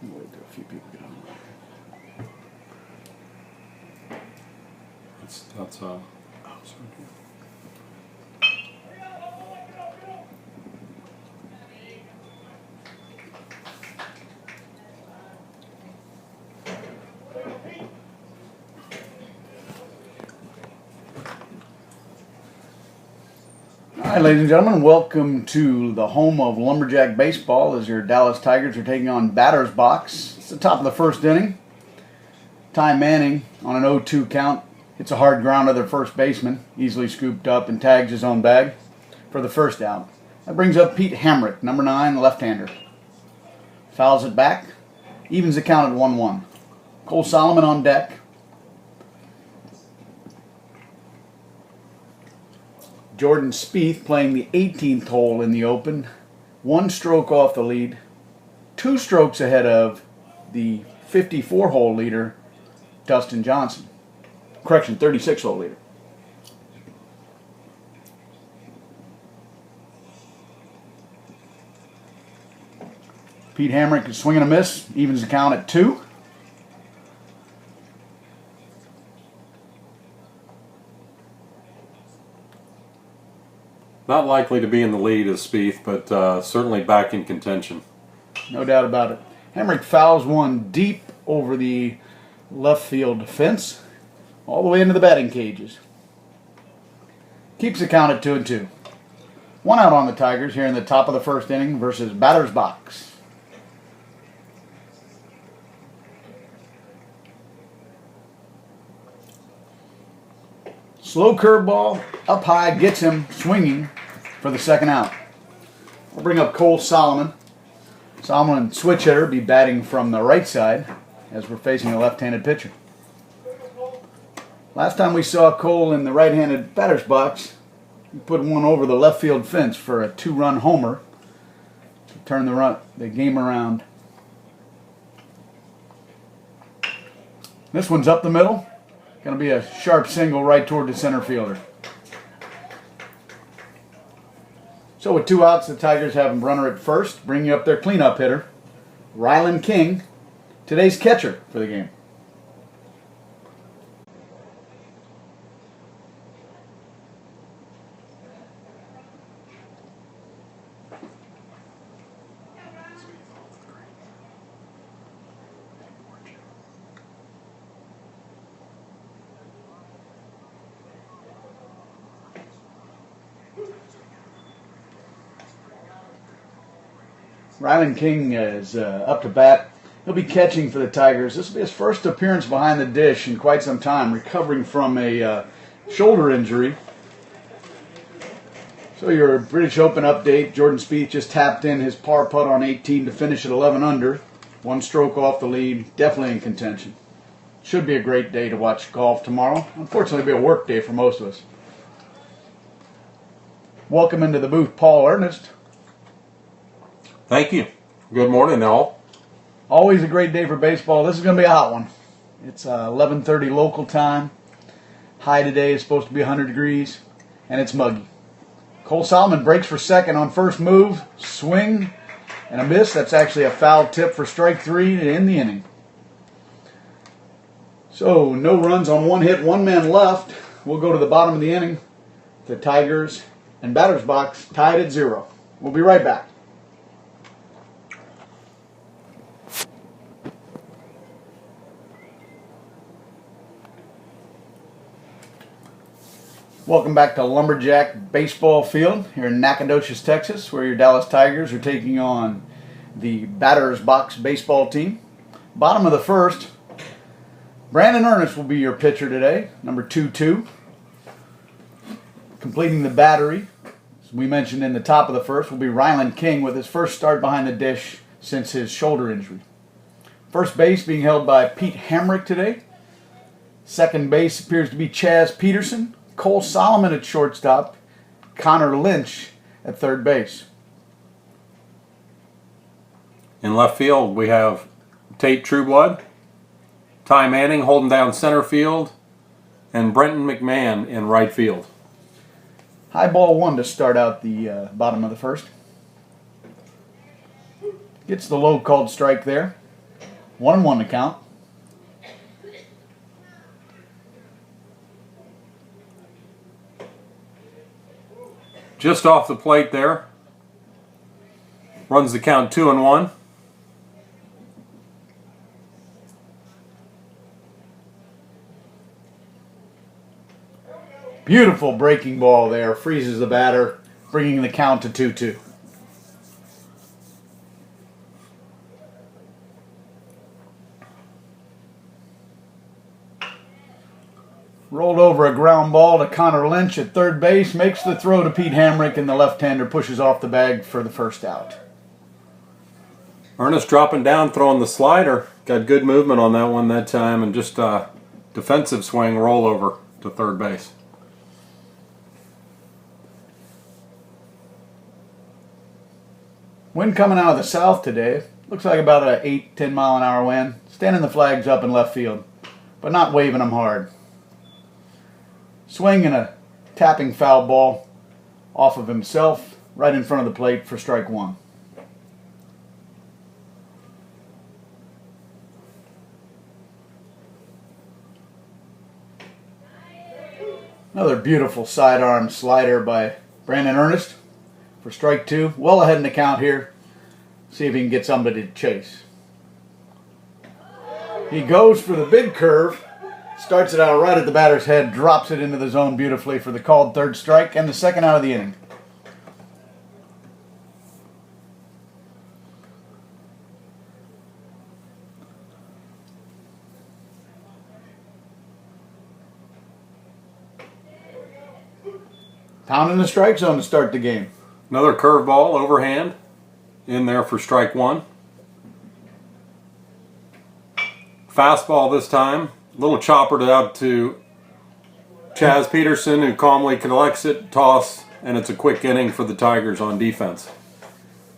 Wait till a few people get on. That's sorry. All right, ladies and gentlemen, welcome to the home of Lumberjack baseball as your Dallas Tigers are taking on batter's box. It's the top of the first inning. Ty Manning on an 0-2 count hits a hard ground to their first baseman, easily scooped up and tags his own bag for the first out. That brings up Pete Hamrick, number 9, left-hander. Fouls it back, evens the count at 1-1. Cole Solomon on deck. Jordan Spieth playing the 18th hole in the Open. 1 stroke off the lead. 2 strokes ahead of the 54-hole leader, Dustin Johnson. Correction, 36-hole leader. Pete Hamrick is swinging a miss. Evens the count at 2. not likely to be in the lead as Spieth, but certainly back in contention. No doubt about it. Hamrick fouls one deep over the left field fence, all the way into the batting cages. Keeps the count at 2-2. 1 out on the Tigers here in the top of the first inning versus batter's box. Slow curveball, up high, gets him swinging for the second out. We'll bring up Cole Solomon. Solomon, switch hitter, be batting from the right side as we're facing a left-handed pitcher. Last time we saw Cole in the right-handed batter's box, he put one over the left field fence for a 2-run homer to turn the game around. This one's up the middle. Going to be a sharp single right toward the center fielder. So with 2 outs, the Tigers have a runner at first, bringing up their cleanup hitter, Ryland King, today's catcher for the game. Ryland King is up to bat. He'll be catching for the Tigers. This will be his first appearance behind the dish in quite some time, recovering from a shoulder injury. So your British Open update, Jordan Spieth just tapped in his par putt on 18 to finish at 11 under. 1 stroke off the lead, definitely in contention. Should be a great day to watch golf tomorrow. Unfortunately, it'll be a work day for most of us. Welcome into the booth, Paul Ernest. Thank you. Good morning, all. Always a great day for baseball. This is going to be a hot one. It's 11:30 local time. High today is supposed to be 100 degrees, and it's muggy. Cole Solomon breaks for second on first move. Swing and a miss. That's actually a foul tip for strike 3 to end the inning. So no runs on 1 hit, 1 man left. We'll go to the bottom of the inning. The Tigers and batter's box tied at 0. We'll be right back. Welcome back to Lumberjack baseball field here in Nacogdoches, Texas, where your Dallas Tigers are taking on the batter's box baseball team. Bottom of the first, Brandon Ernest will be your pitcher today, number 2-2. Completing the battery, as we mentioned in the top of the first, will be Ryland King with his first start behind the dish since his shoulder injury. First base being held by Pete Hamrick today. Second base appears to be Chaz Peterson. Cole Solomon at shortstop, Connor Lynch at third base. In left field, we have Tate Trueblood, Ty Manning holding down center field, and Brenton McMahon in right field. High ball 1 to start out the bottom of the first. Gets the low called strike there. 1-1 to count. Just off the plate there. Runs the count 2-1. Beautiful breaking ball there. Freezes the batter, bringing the count to 2-2. Rolled over a ground ball to Connor Lynch at third base. Makes the throw to Pete Hamrick, and the left-hander pushes off the bag for the first out. Ernest dropping down, throwing the slider. Got good movement on that one that time, and just a defensive swing rollover to third base. Wind coming out of the south today. Looks like about an 8-10 mile an hour wind. Standing the flags up in left field, but not waving them hard. Swinging a tapping foul ball off of himself right in front of the plate for strike one. Another beautiful sidearm slider by Brandon Ernest for strike two. Well ahead in the count here. See if he can get somebody to chase. He goes for the big curve. Starts it out right at the batter's head. Drops it into the zone beautifully for the called third strike and the second out of the inning. Pounding the strike zone to start the game. Another curveball overhand in there for strike one. Fastball this time. Little choppered out to Chaz Peterson, who calmly collects it, toss, and it's a quick inning for the Tigers on defense.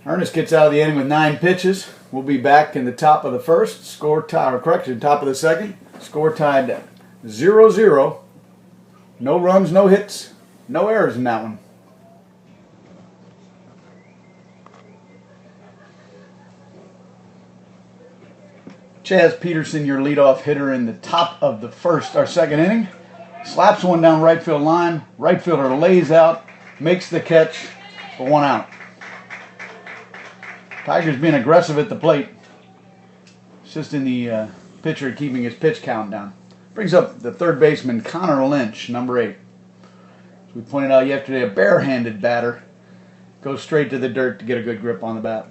Ernest gets out of the inning with 9 pitches. We'll be back in the top of the first. Top of the second. Score tied 0-0. No runs, no hits, no errors in that one. Chaz Peterson, your leadoff hitter in the top of the second inning. Slaps one down right field line. Right fielder lays out, makes the catch for 1 out. Tigers being aggressive at the plate. Assisting the pitcher keeping his pitch count down. Brings up the third baseman, Connor Lynch, number 8. As we pointed out yesterday, a barehanded batter. Goes straight to the dirt to get a good grip on the bat.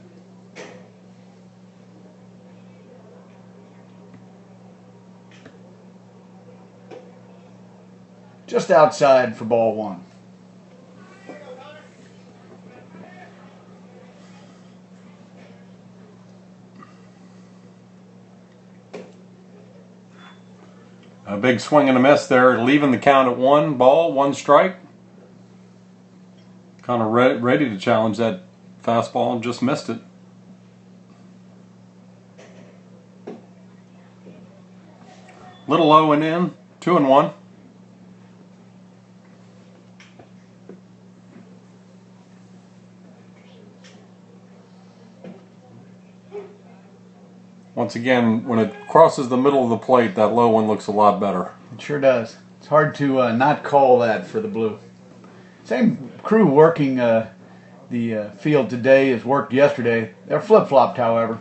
Just outside for ball 1. A big swing and a miss there, leaving the count at 1 ball, 1 strike. Kind of ready to challenge that fastball and just missed it. Little low and in, 2-1. Once again, when it crosses the middle of the plate, that low one looks a lot better. It sure does. It's hard to not call that for the Blue. Same crew working the field today as worked yesterday. They're flip-flopped, however.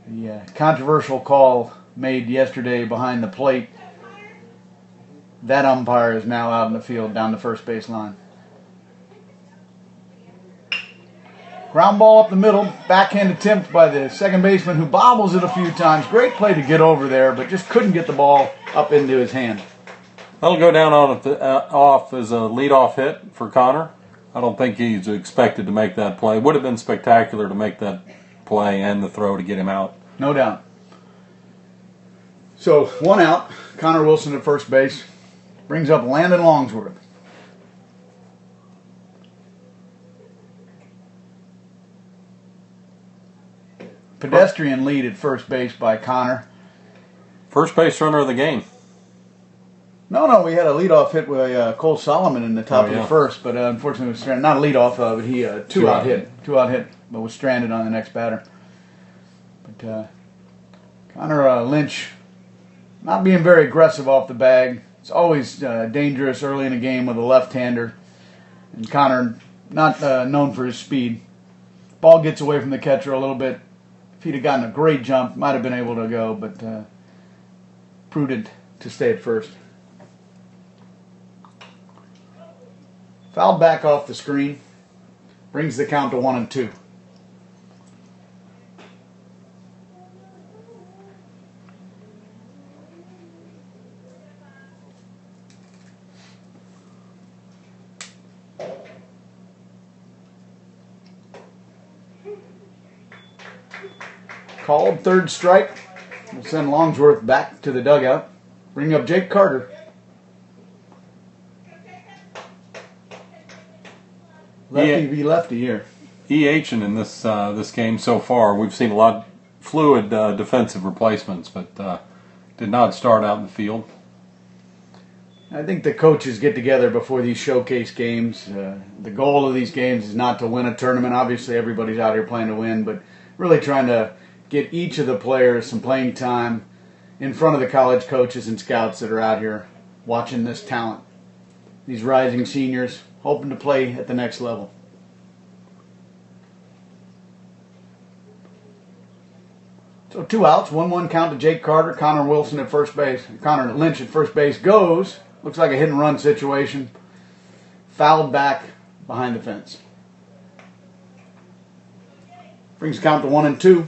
The controversial call made yesterday behind the plate, that umpire is now out in the field down the first base line. Ground ball up the middle, backhand attempt by the second baseman who bobbles it a few times. Great play to get over there, but just couldn't get the ball up into his hand. That'll go down on off as a leadoff hit for Connor. I don't think he's expected to make that play. Would have been spectacular to make that play and the throw to get him out. No doubt. So 1 out. Connor Wilson at first base. Brings up Landon Longsworth. Pedestrian lead at first base by Connor. First base runner of the game. No, we had a leadoff hit with Cole Solomon in the top of the first, but unfortunately was stranded. Not a leadoff, but he two-out hit, but was stranded on the next batter. But Connor Lynch not being very aggressive off the bag. It's always dangerous early in a game with a left-hander. And Connor not known for his speed. Ball gets away from the catcher a little bit. If he'd have gotten a great jump, might have been able to go, but prudent to stay at first. Fouled back off the screen. Brings the count to 1-2. Called third strike. We'll send Longsworth back to the dugout. Bring up Jake Carter. Lefty v. lefty here. EHing in this game so far. We've seen a lot of fluid defensive replacements, but did not start out in the field. I think the coaches get together before these showcase games. The goal of these games is not to win a tournament. Obviously, everybody's out here playing to win, but really trying to get each of the players some playing time in front of the college coaches and scouts that are out here watching this talent. These rising seniors hoping to play at the next level. So 2 outs, 1-1 count to Jake Carter. Connor Wilson at first base. Connor Lynch at first base goes. Looks like a hit and run situation. Fouled back behind the fence. Brings the count to 1-2.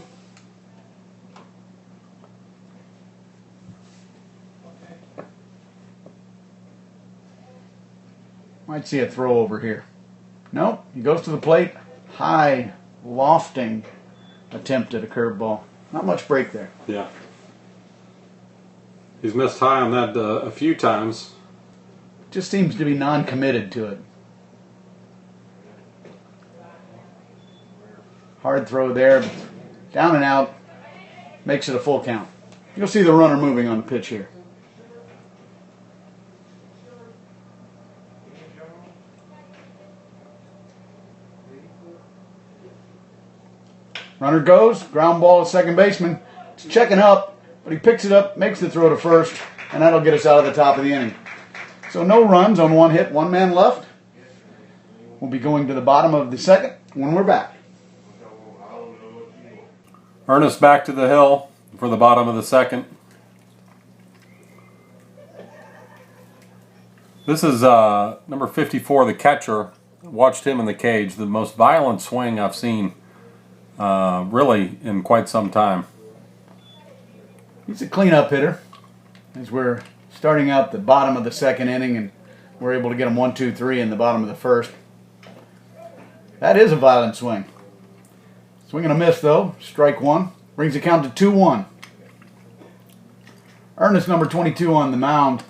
Might see a throw over here. Nope, he goes to the plate. High, lofting attempt at a curveball. Not much break there. Yeah. He's missed high on that a few times. Just seems to be non-committed to it. Hard throw there. Down and out. Makes it a full count. You'll see the runner moving on the pitch here. Runner goes, ground ball to second baseman. It's checking up, but he picks it up, makes the throw to first, and that'll get us out of the top of the inning. So no runs on 1 hit, 1 man left. We'll be going to the bottom of the second when we're back. Ernest back to the hill for the bottom of the second. This is number 54, the catcher. Watched him in the cage. The most violent swing I've seen really in quite some time. He's a cleanup hitter as we're starting out the bottom of the second inning, and we're able to get him 1, 2, 3 in the bottom of the first. That is a violent swing. Swing and a miss though. Strike 1. Brings the count to 2-1. Ernest, number 22 on the mound.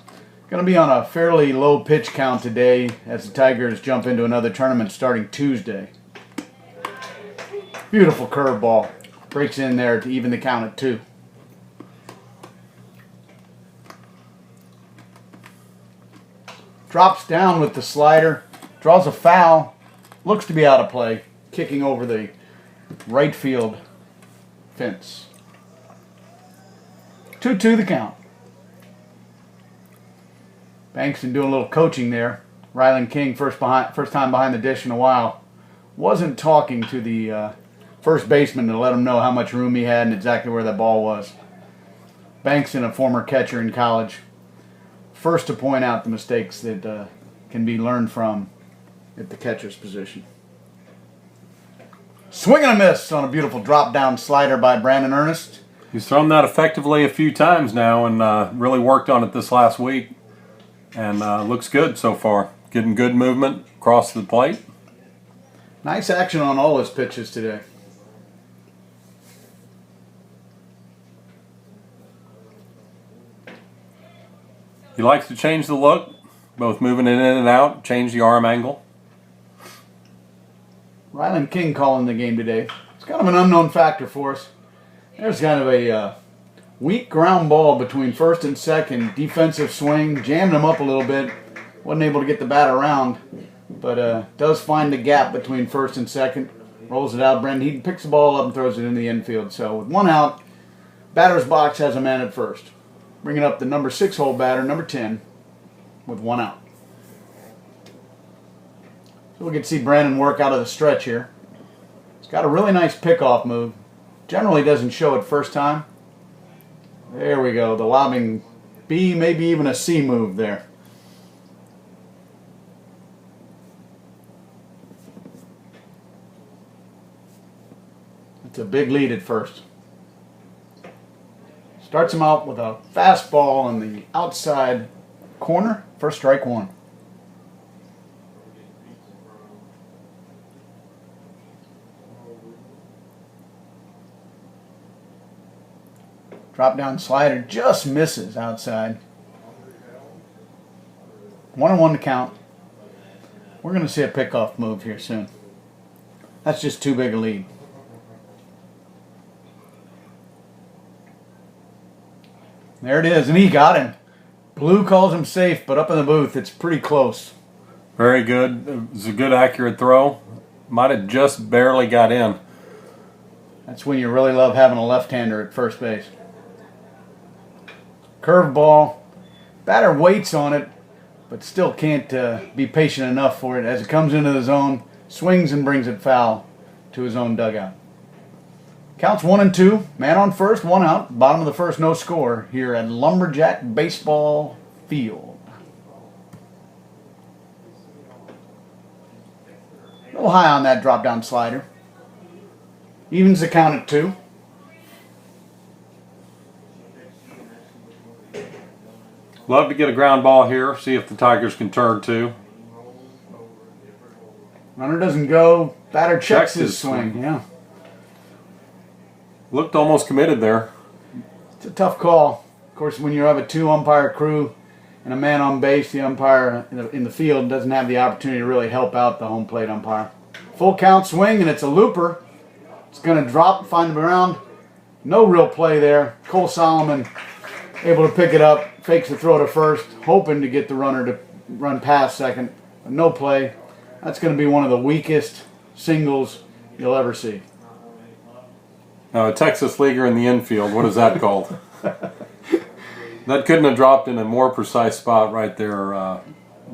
Going to be on a fairly low pitch count today as the Tigers jump into another tournament starting Tuesday. Beautiful curveball. Breaks in there to even the count at 2. Drops down with the slider. Draws a foul. Looks to be out of play. Kicking over the right field fence. 2-2 the count. Bankston doing a little coaching there. Ryland King, first time behind the dish in a while, wasn't talking to the first baseman to let him know how much room he had and exactly where that ball was. Bankston, a former catcher in college, first to point out the mistakes that can be learned from at the catcher's position. Swing and a miss on a beautiful drop-down slider by Brandon Ernest. He's thrown that effectively a few times now and really worked on it this last week. And looks good so far. Getting good movement across the plate. Nice action on all his pitches today. He likes to change the look, both moving it in and out, change the arm angle. Ryland King calling the game today. It's kind of an unknown factor for us. There's kind of a weak ground ball between first and second. Defensive swing, jammed him up a little bit. Wasn't able to get the bat around, but does find the gap between first and second. Rolls it out. Brendan Heaton picks the ball up and throws it in the infield. So with 1 out, Batter's box has a man at first. Bringing up the number 6 hole batter, number 10, with 1 out. So we can see Brandon work out of the stretch here. He's got a really nice pickoff move. Generally doesn't show it first time. There we go. The lobbing B, maybe even a C move there. It's a big lead at first. Starts him out with a fastball on the outside corner for strike 1. Drop down slider just misses outside. 1-1 to count. We're going to see a pickoff move here soon. That's just too big a lead. There it is, and he got him. Blue calls him safe, but up in the booth, it's pretty close. Very good. It was a good, accurate throw. Might have just barely got in. That's when you really love having a left-hander at first base. Curveball. Batter waits on it, but still can't be patient enough for it as it comes into the zone, swings and brings it foul to his own dugout. Counts 1-2. Man on first, 1 out. Bottom of the first, no score here at Lumberjack Baseball Field. A little high on that drop-down slider. Evens the count at 2. Love to get a ground ball here, see if the Tigers can turn 2. Runner doesn't go. Batter checks his swing. Yeah. Looked almost committed there. It's a tough call. Of course, when you have a 2-umpire crew and a man on base, the umpire in the field doesn't have the opportunity to really help out the home plate umpire. Full count swing, and it's a looper. It's going to drop, find the ground. No real play there. Cole Solomon able to pick it up, fakes the throw to first, hoping to get the runner to run past second. But no play. That's going to be one of the weakest singles you'll ever see. A Texas leaguer in the infield, what is that called? That couldn't have dropped in a more precise spot right there,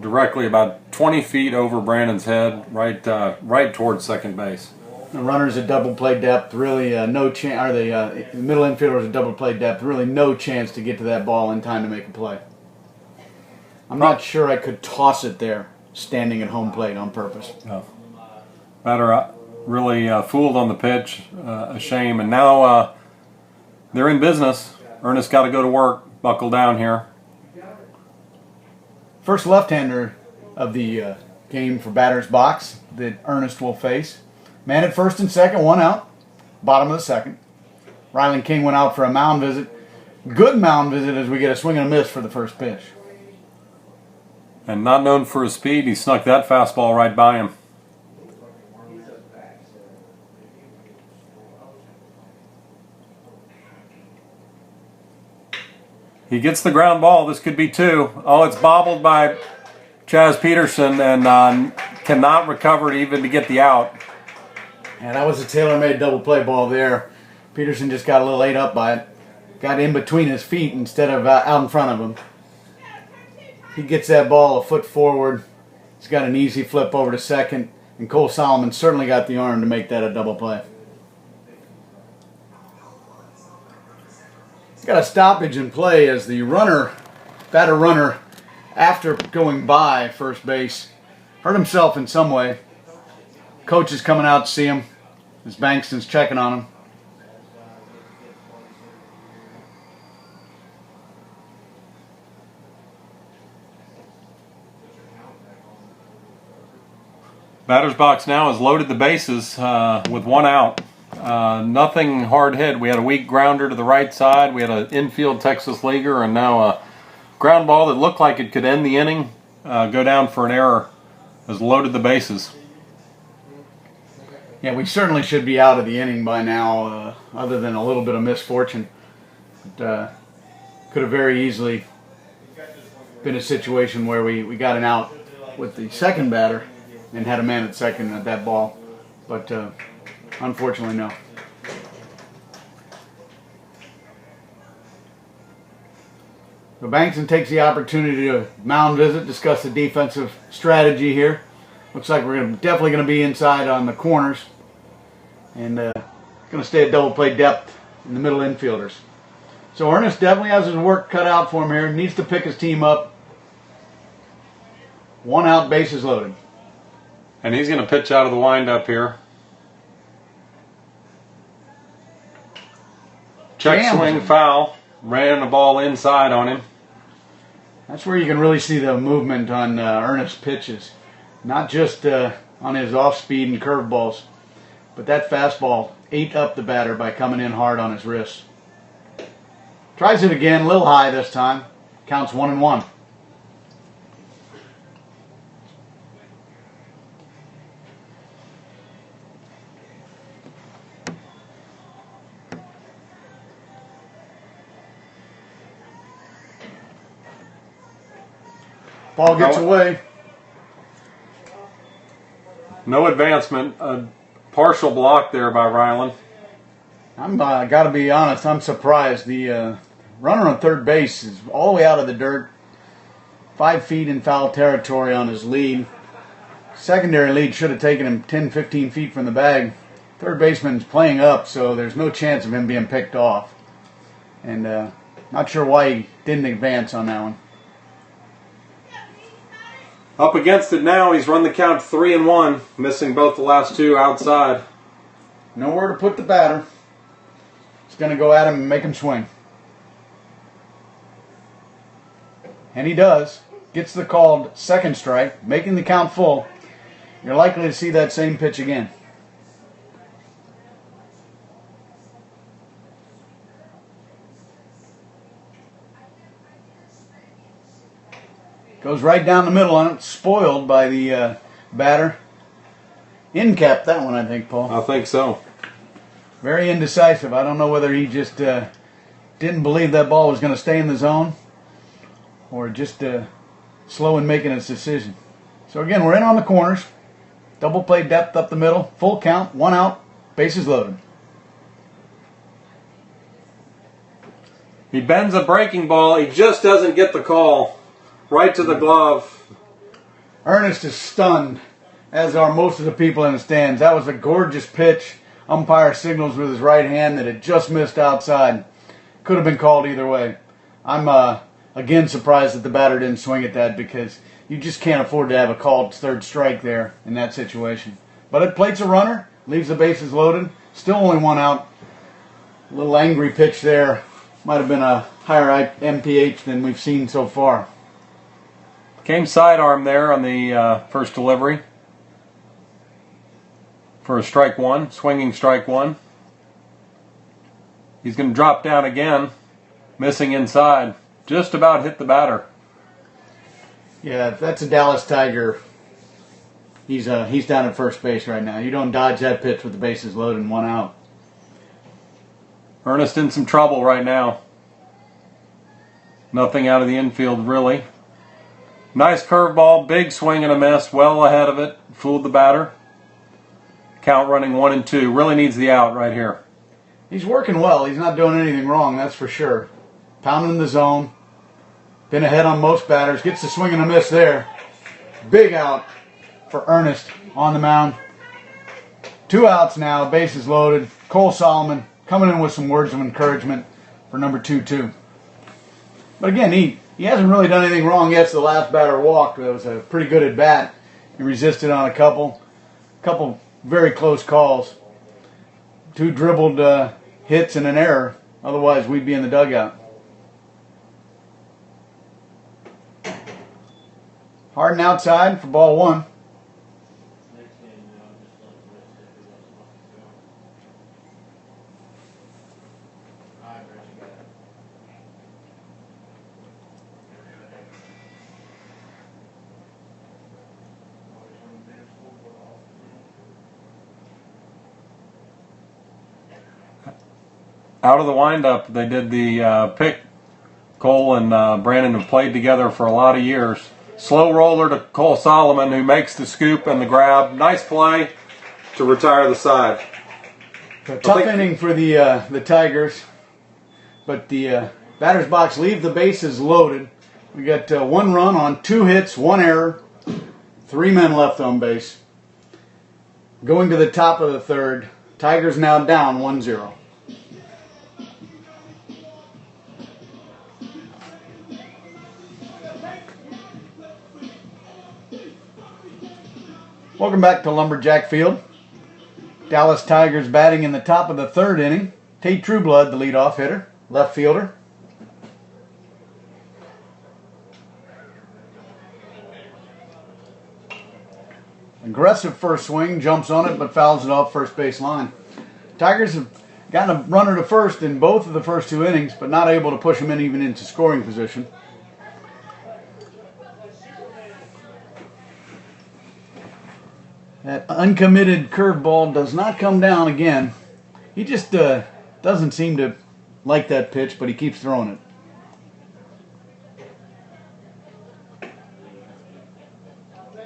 directly about 20 feet over Brandon's head, right towards second base. The runner's at double play depth, really no chance, or the middle infielder's at double play depth, really no chance to get to that ball in time to make a play. I'm not sure I could toss it there, standing at home plate on purpose. Oh. Batter really fooled on the pitch, a shame. And now they're in business. Ernest got to go to work, buckle down here. First left-hander of the game for batter's box that Ernest will face. Man at first and second, 1 out. Bottom of the second. Ryland King went out for a mound visit. Good mound visit as we get a swing and a miss for the first pitch. And not known for his speed, he snuck that fastball right by him. He gets the ground ball. This could be 2. Oh, it's bobbled by Chaz Peterson and cannot recover it even to get the out. And that was a tailor-made double play ball there. Peterson just got a little ate up by it. Got in between his feet instead of out in front of him. He gets that ball a foot forward. He's got an easy flip over to second. And Cole Solomon certainly got the arm to make that a double play. He's got a stoppage in play as the batter runner, after going by first base, hurt himself in some way. Coach is coming out to see him as Bankston's checking on him. Batter's box now has loaded the bases with 1 out. Nothing hard hit. We had a weak grounder to the right side. We had an infield Texas leaguer, and now a ground ball that looked like it could end the inning, go down for an error, has loaded the bases. Yeah, we certainly should be out of the inning by now, other than a little bit of misfortune. But, could have very easily been a situation where we got an out with the second batter and had a man at second at that ball. But unfortunately, no. So Bankson takes the opportunity to mound visit, discuss the defensive strategy here. Looks like we're definitely going to be inside on the corners, and going to stay at double play depth in the middle infielders. So Ernest definitely has his work cut out for him here. Needs to pick his team up. 1 out, bases loaded. And he's going to pitch out of the windup here. Check swing foul. Ran the ball inside on him. That's where you can really see the movement on Ernest's pitches. Not just on his off-speed and curveballs, but that fastball ate up the batter by coming in hard on his wrist. Tries it again, a little high this time. Counts 1-1. Ball gets away. No advancement. A partial block there by Ryland. I'm got to be honest. I'm surprised. The runner on third base is all the way out of the dirt, 5 feet in foul territory on his lead. Secondary lead should have taken him 10, 15 feet from the bag. Third baseman's playing up, so there's no chance of him being picked off. And not sure why he didn't advance on that one. Up against it now. He's run the count 3-1, missing both the last 2 outside. Nowhere to put the batter. He's going to go at him and make him swing. And he does. Gets the called second strike, making the count full. You're likely to see that same pitch again. Goes right down the middle on it, spoiled by the batter. In-cap that one, I think, Paul. I think so. Very indecisive. I don't know whether he just didn't believe that ball was going to stay in the zone, or just slow in making his decision. So again, we're in on the corners. Double play depth up the middle. Full count, 1 out, bases loaded. He bends a breaking ball. He just doesn't get the call. Right to the glove. Ernest is stunned, as are most of the people in the stands. That was a gorgeous pitch. Umpire signals with his right hand that it just missed outside. Could have been called either way. I'm again surprised that the batter didn't swing at that, because you just can't afford to have a called third strike there in that situation. But it plates a runner, leaves the bases loaded. Still only 1 out. A little angry pitch there. Might have been a higher MPH than we've seen so far. Came sidearm there on the first delivery for a strike 1, swinging strike 1. He's going to drop down again, missing inside. Just about hit the batter. Yeah, if that's a Dallas Tiger, he's down at first base right now. You don't dodge that pitch with the bases loaded and 1 out. Ernest in some trouble right now. Nothing out of the infield really. Nice curveball, big swing and a miss, well ahead of it, fooled the batter. Count running 1-2, really needs the out right here. He's working well, he's not doing anything wrong, that's for sure. Pounding the zone, been ahead on most batters, gets the swing and a miss there. Big out for Ernest on the mound. 2 outs now, bases loaded. Cole Solomon coming in with some words of encouragement for number 2-2. But again, he hasn't really done anything wrong yet. The last batter walked. That was a pretty good at bat. He resisted on a couple very close calls. 2 dribbled hits and an error. Otherwise, we'd be in the dugout. Harden outside for ball 1. Out of the windup, they did the pick. Cole and Brandon have played together for a lot of years. Slow roller to Cole Solomon, who makes the scoop and the grab. Nice play to retire the side. Tough inning for the Tigers, but the Batter's box leave the bases loaded. We got 1 run on 2 hits, 1 error, 3 men left on base. Going to the top of the third, Tigers now down 1-0. Welcome back to Lumberjack Field. Dallas Tigers batting in the top of the 3rd inning. Tate Trueblood, the leadoff hitter, left fielder. Aggressive first swing, jumps on it, but fouls it off first base line. Tigers have gotten a runner to first in both of the first 2 innings, but not able to push him in even into scoring position. That uncommitted curveball does not come down again. He just doesn't seem to like that pitch, but he keeps throwing it.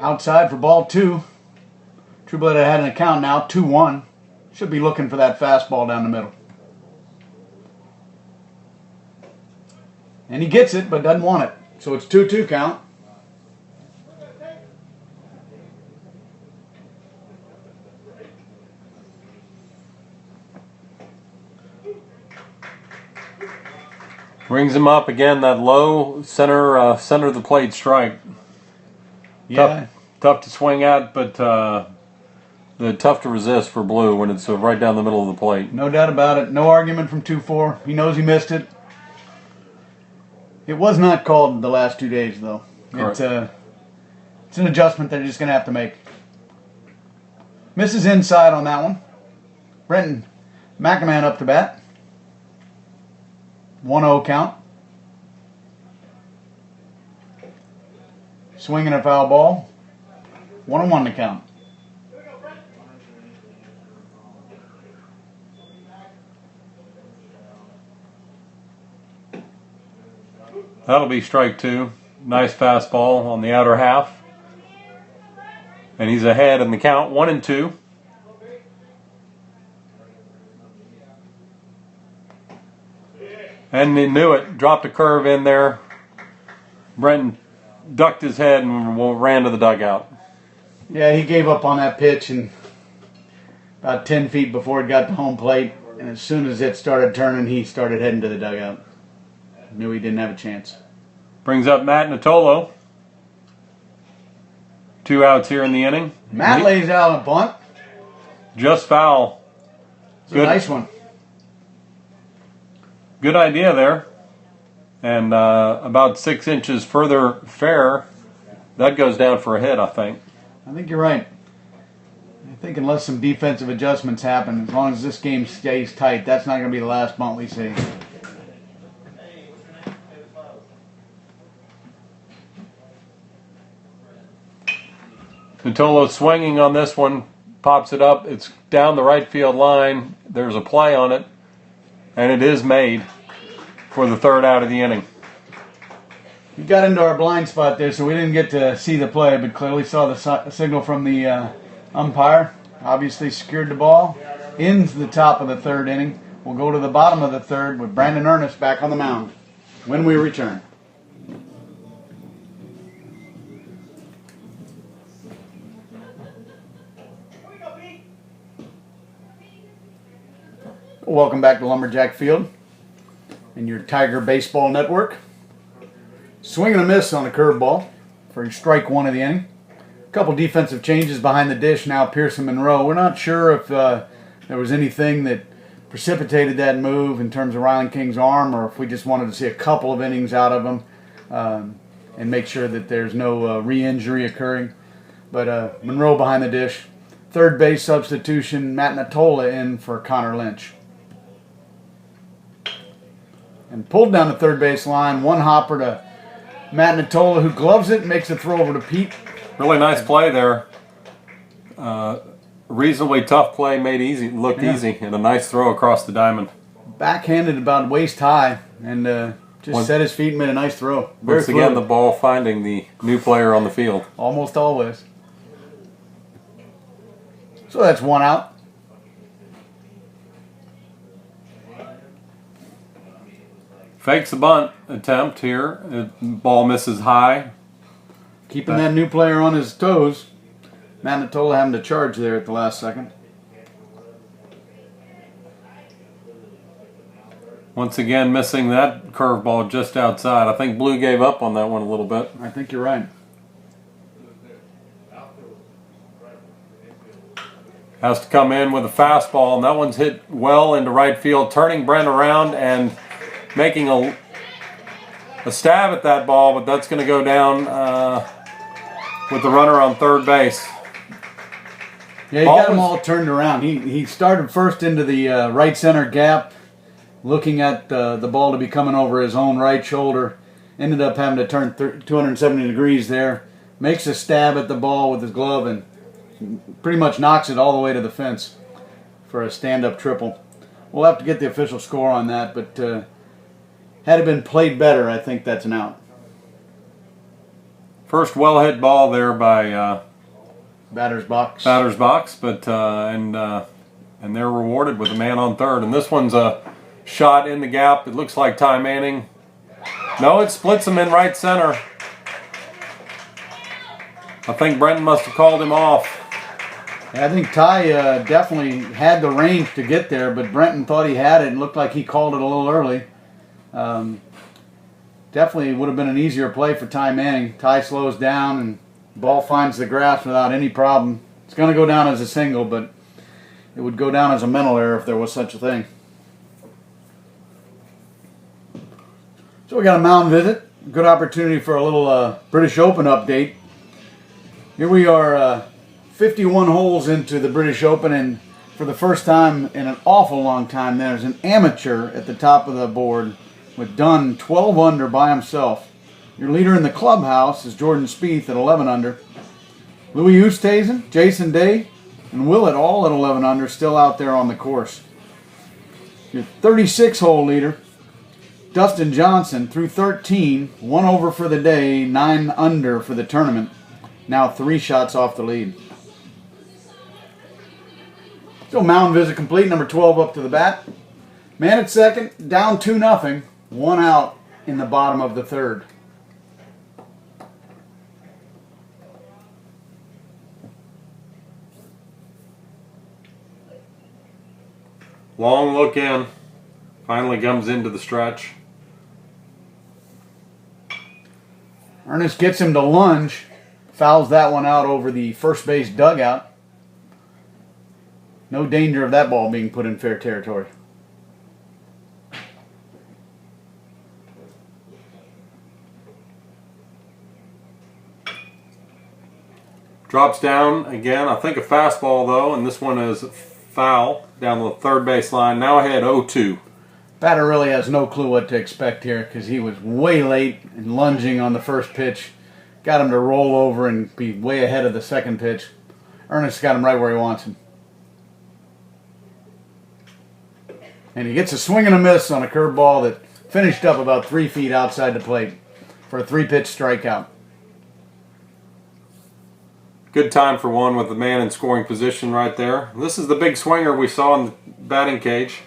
Outside for ball 2. Trueblood had an account now, 2-1. Should be looking for that fastball down the middle. And he gets it, but doesn't want it. So it's 2-2 count. Brings him up again, that low center of the plate strike. Yeah. Tough to swing at, but tough to resist for Blue when it's right down the middle of the plate. No doubt about it. No argument from 2-4. He knows he missed it. It was not called the last 2 days, though. It's an adjustment they're just going to have to make. Misses inside on that one. Brenton McAman up to bat. 1-0 count. Swinging a foul ball. 1-1 to count. That'll be strike 2. Nice fastball on the outer half. And he's ahead in the count, 1-2. And he knew it. Dropped a curve in there. Brenton ducked his head and ran to the dugout. Yeah, he gave up on that pitch and about 10 feet before it got to home plate. And as soon as it started turning, he started heading to the dugout. Knew he didn't have a chance. Brings up Matt Natolo. 2 outs here in the inning. Matt lays out a bunt. Just foul. It's a nice one. Good idea there. And about 6 inches further fair, that goes down for a hit, I think. I think you're right. I think unless some defensive adjustments happen, as long as this game stays tight, that's not going to be the last bunt we see. Natolo swinging on this one, pops it up. It's down the right field line. There's a play on it, and it is made for the 3rd out of the inning. We got into our blind spot there, so we didn't get to see the play, but clearly saw the signal from the umpire. Obviously secured the ball. Ends the top of the 3rd inning. We'll go to the bottom of the 3rd with Brandon Ernest back on the mound when we return. Welcome back to Lumberjack Field and your Tiger Baseball Network. Swing and a miss on a curveball for strike 1 of the inning. A couple defensive changes behind the dish now. Pearson Monroe. We're not sure if there was anything that precipitated that move in terms of Ryland King's arm, or if we just wanted to see a couple of innings out of him and make sure that there's no re-injury occurring. But Monroe behind the dish. 3rd base substitution, Matt Natola in for Connor Lynch. And pulled down the 3rd base line, 1 hopper to Matt Natola, who gloves it and makes a throw over to Pete. Really nice play there. Reasonably tough play, made easy, looked easy, and a nice throw across the diamond. Backhanded about waist high, and just set his feet and made a nice throw. Once again, the ball finding the new player on the field. Almost always. So that's 1 out. Fakes the bunt attempt here. Ball misses high. Keeping that new player on his toes. Manitola having to charge there at the last second. Once again, missing that curveball just outside. I think Blue gave up on that one a little bit. I think you're right. Has to come in with a fastball, and that one's hit well into right field, turning Brent around and making a stab at that ball, but that's going to go down with the runner on third base. Yeah, he got them all turned around. He started first into the right center gap, looking at the ball to be coming over his own right shoulder. Ended up having to turn 270 degrees there. Makes a stab at the ball with his glove and pretty much knocks it all the way to the fence for a stand-up triple. We'll have to get the official score on that, but had it been played better, I think that's an out. First well-hit ball there by batter's box. But and they're rewarded with a man on third. And this one's a shot in the gap. It looks like Ty Manning. No, it splits him in right center. I think Brenton must have called him off. I think Ty definitely had the range to get there, but Brenton thought he had it and looked like he called it a little early. Definitely would have been an easier play for Ty Manning. Ty slows down and the ball finds the grass without any problem. It's going to go down as a single, but it would go down as a mental error if there was such a thing. So we got a mound visit. Good opportunity for a little British Open update. Here we are 51 holes into the British Open, and for the first time in an awful long time, there's an amateur at the top of the board with Dunn 12 under by himself. Your leader in the clubhouse is Jordan Spieth at 11 under. Louis Oosthuizen, Jason Day, and Willett all at 11 under, still out there on the course. Your 36-hole leader, Dustin Johnson, through 13, 1 over for the day, 9 under for the tournament. Now 3 shots off the lead. So mound visit complete, number 12 up to the bat. Man at second, down 2-0, 1 out in the bottom of the third. Long look in. Finally comes into the stretch. Ernest gets him to lunge. Fouls that one out over the first base dugout. No danger of that ball being put in fair territory. Drops down again. I think a fastball though, and this one is foul down the third base line. Now ahead 0-2. Batter really has no clue what to expect here because he was way late and lunging on the first pitch. Got him to roll over and be way ahead of the second pitch. Ernest got him right where he wants him. And he gets a swing and a miss on a curveball that finished up about 3 feet outside the plate for a 3-pitch strikeout. Good time for one with the man in scoring position right there. This is the big swinger we saw in the batting cage.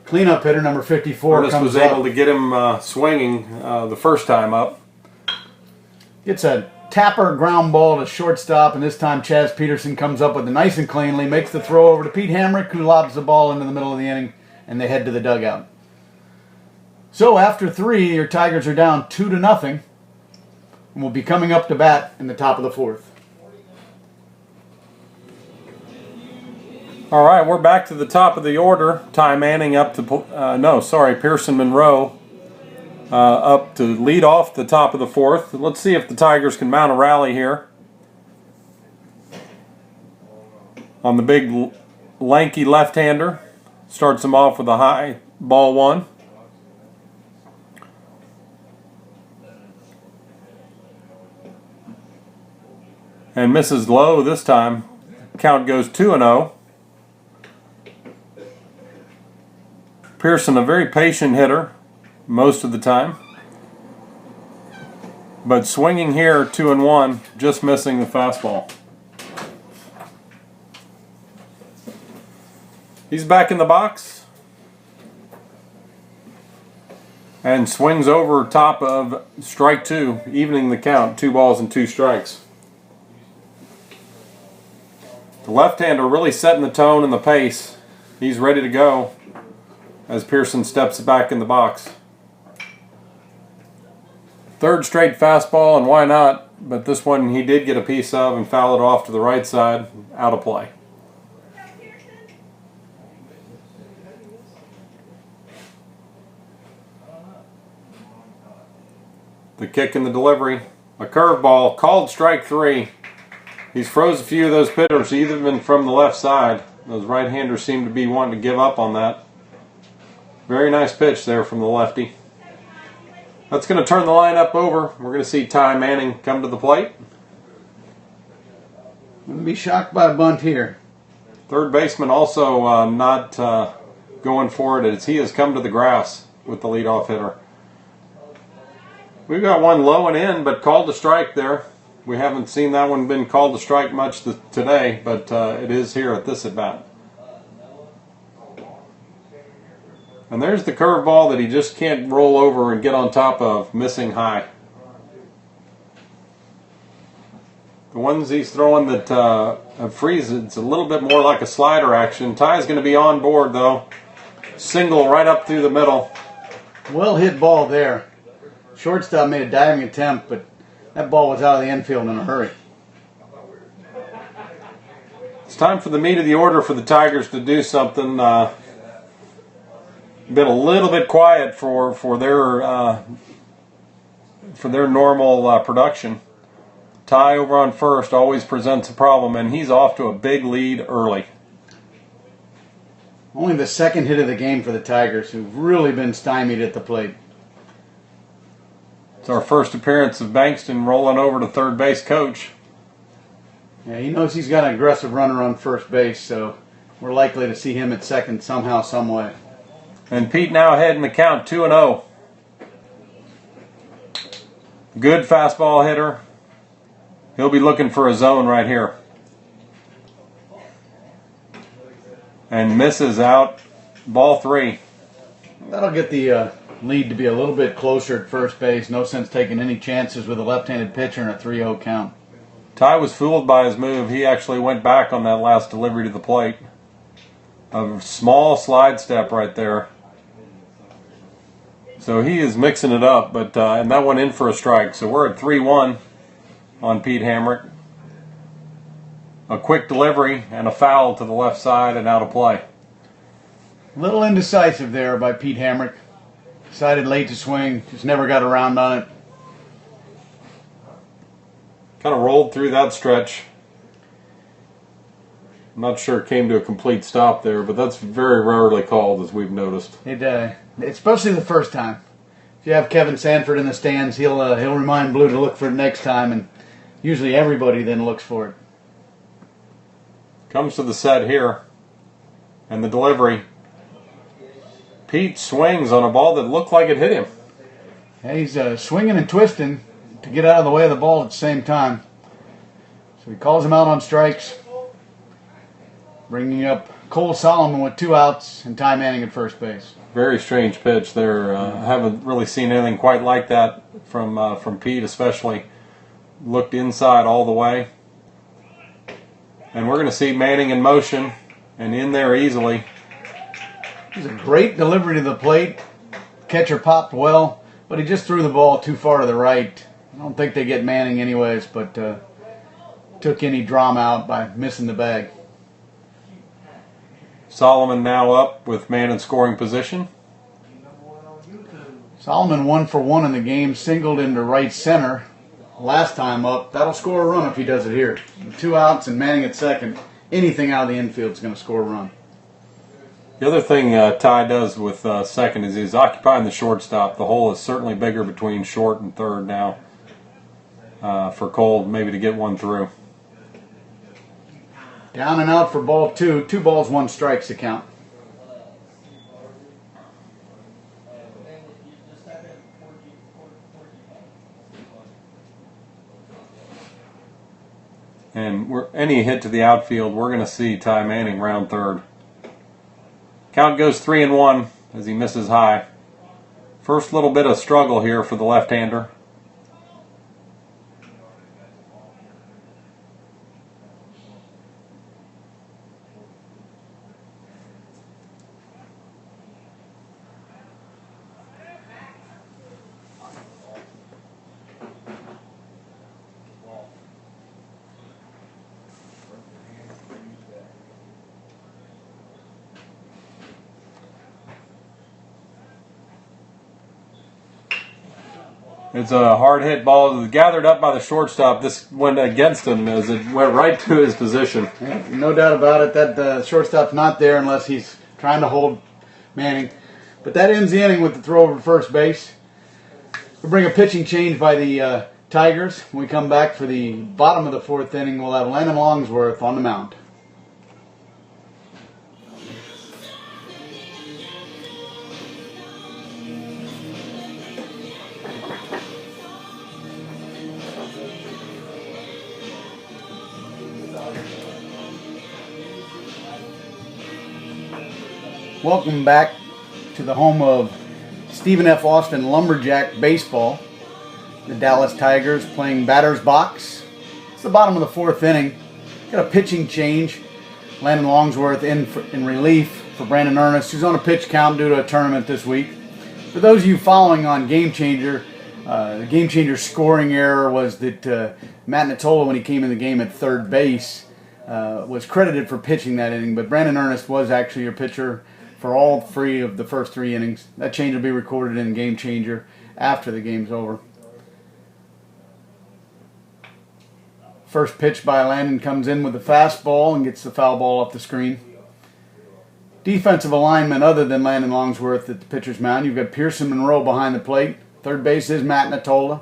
Cleanup hitter number 54 Ernest was able to get him swinging the first time up. Gets a tapper ground ball to shortstop, and this time Chaz Peterson comes up with it nice and cleanly, makes the throw over to Pete Hamrick, who lobs the ball into the middle of the inning, and they head to the dugout. So after 3, your Tigers are down 2-0, and will be coming up to bat in the top of the 4th. All right, we're back to the top of the order. Ty Manning up to, Pearson Monroe up to lead off the top of the 4th. Let's see if the Tigers can mount a rally here. On the big, lanky left-hander. Starts them off with a high ball 1. And misses low this time. Count goes 2-0. Pearson, a very patient hitter most of the time. But swinging here 2-1, just missing the fastball. He's back in the box. and swings over top of strike 2, evening the count, 2 balls and 2 strikes. The left-hander really setting the tone and the pace. He's ready to go as Pearson steps back in the box. Third straight fastball, and why not? But this one he did get a piece of and foul it off to the right side, out of play. The kick and the delivery. A curveball, called strike 3. He's froze a few of those pitchers, even from the left side. Those right-handers seem to be wanting to give up on that. Very nice pitch there from the lefty. That's going to turn the lineup over. We're going to see Ty Manning come to the plate. Wouldn't be shocked by a bunt here. Third baseman also not going for it, as he has come to the grass with the leadoff hitter. We've got one low and in, but called to strike there. We haven't seen that one been called to strike much today, but it is here at this at-bat. And there's the curveball that he just can't roll over and get on top of, missing high. The ones he's throwing that have freeze, it's a little bit more like a slider action. Ty's going to be on board, though. Single right up through the middle. Well hit ball there. Shortstop made a diving attempt, but that ball was out of the infield in a hurry. It's time for the meat of the order for the Tigers to do something. Been a little bit quiet for their normal production. Ty over on first always presents a problem, and he's off to a big lead early. Only the second hit of the game for the Tigers, who've really been stymied at the plate. It's our first appearance of Bankston rolling over to third base coach. Yeah, he knows he's got an aggressive runner on first base, so we're likely to see him at second somehow, some way. And Pete now ahead in the count, 2-0. Good fastball hitter. He'll be looking for a zone right here. And misses out. Ball 3. That'll get the lead to be a little bit closer at first base. No sense taking any chances with a left-handed pitcher in a 3-0 count. Ty was fooled by his move. He actually went back on that last delivery to the plate. A small slide step right there. So he is mixing it up, but and that one in for a strike. So we're at 3-1 on Pete Hamrick. A quick delivery and a foul to the left side and out of play. A little indecisive there by Pete Hamrick. Decided late to swing, just never got around on it. Kind of rolled through that stretch. I'm not sure it came to a complete stop there, but that's very rarely called, as we've noticed. Especially the first time. If you have Kevin Sanford in the stands, he'll remind Blue to look for it next time, and usually everybody then looks for it. Comes to the set here, and the delivery. Pete swings on a ball that looked like it hit him. Yeah, he's swinging and twisting to get out of the way of the ball at the same time. So he calls him out on strikes, bringing up Cole Solomon with 2 outs and Ty Manning at first base. Very strange pitch there. I haven't really seen anything quite like that from Pete, especially. Looked inside all the way. And we're going to see Manning in motion and in there easily. It was a great delivery to the plate. Catcher popped well, but he just threw the ball too far to the right. I don't think they get Manning anyways, but took any drama out by missing the bag. Solomon now up with man in scoring position. Solomon 1 for 1 in the game, singled into right center. Last time up, that'll score a run if he does it here. 2 outs and Manning at second. Anything out of the infield is going to score a run. The other thing Ty does with second is he's occupying the shortstop. The hole is certainly bigger between short and third now for Cole maybe to get one through. Down and out for ball 2. 2 balls, 1 strike's the count. And any hit to the outfield, we're going to see Ty Manning round third. Count goes 3-1 as he misses high. First little bit of struggle here for the left-hander. It's a hard hit ball. It was gathered up by the shortstop. This went against him as it went right to his position. Yeah, no doubt about it. That shortstop's not there unless he's trying to hold Manning. But that ends the inning with the throw over first base. We'll bring a pitching change by the Tigers. When we come back for the bottom of the fourth inning, we'll have Landon Longsworth on the mound. Welcome back to the home of Stephen F. Austin Lumberjack baseball. The Dallas Tigers playing batter's box. It's the bottom of the fourth inning. Got a pitching change. Landon Longsworth in relief for Brandon Ernest, who's on a pitch count due to a tournament this week. For those of you following on Game Changer, the Game Changer scoring error was that Matt Natola, when he came in the game at third base, was credited for pitching that inning, but Brandon Ernest was actually your pitcher for all three of the first three innings. That change will be recorded in Game Changer after the game's over. First pitch by Landon comes in with a fastball and gets the foul ball off the screen. Defensive alignment other than Landon Longsworth at the pitcher's mound. You've got Pearson Monroe behind the plate. Third base is Matt Natola.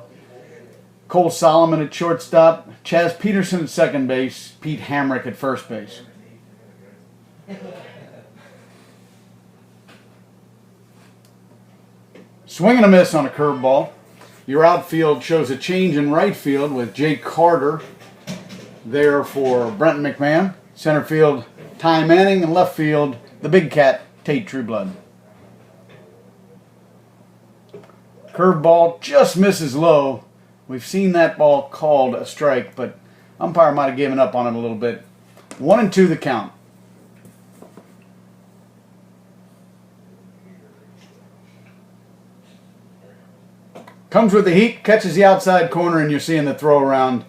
Cole Solomon at shortstop. Chaz Peterson at second base. Pete Hamrick at first base. Swing and a miss on a curveball. Your outfield shows a change in right field with Jake Carter there for Brenton McMahon. Center field, Ty Manning, and left field, the big cat, Tate Trueblood. Curveball just misses low. We've seen that ball called a strike, but umpire might have given up on it a little bit. 1-2 the count. Comes with the heat, catches the outside corner, and you're seeing the throw around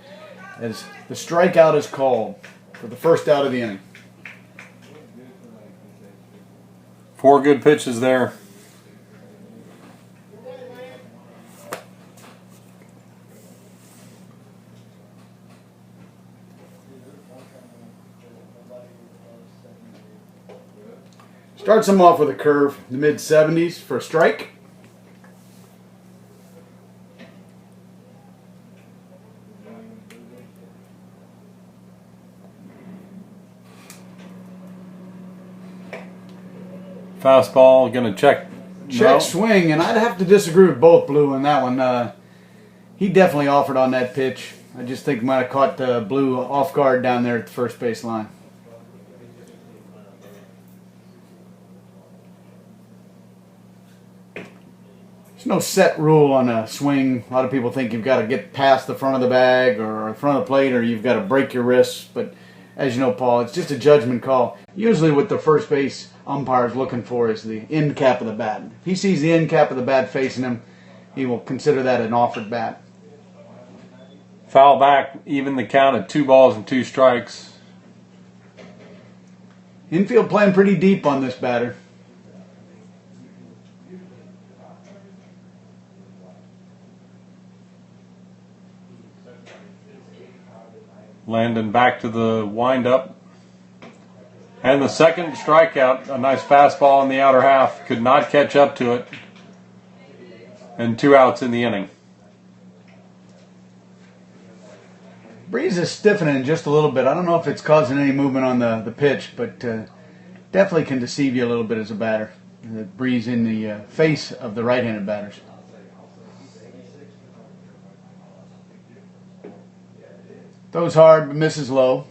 as the strikeout is called for the first out of the inning. 4 good pitches there. Starts him off with a curve, the mid-70s for a strike. Fastball, going to check. Check swing, and I'd have to disagree with both Blue on that one. He definitely offered on that pitch. I just think he might have caught Blue off guard down there at the first base line. There's no set rule on a swing. A lot of people think you've got to get past the front of the bag or front of the plate, or you've got to break your wrists. But as you know, Paul, it's just a judgment call. Usually what the first base umpire is looking for is the end cap of the bat. If he sees the end cap of the bat facing him, he will consider that an offered bat. Foul back, even the count at 2 balls and 2 strikes. Infield playing pretty deep on this batter. Landon back to the windup. And the second strikeout, a nice fastball in the outer half. Could not catch up to it. And 2 outs in the inning. Breeze is stiffening just a little bit. I don't know if it's causing any movement on the pitch, but definitely can deceive you a little bit as a batter. The breeze in the face of the right-handed batters. Throws hard, but misses low.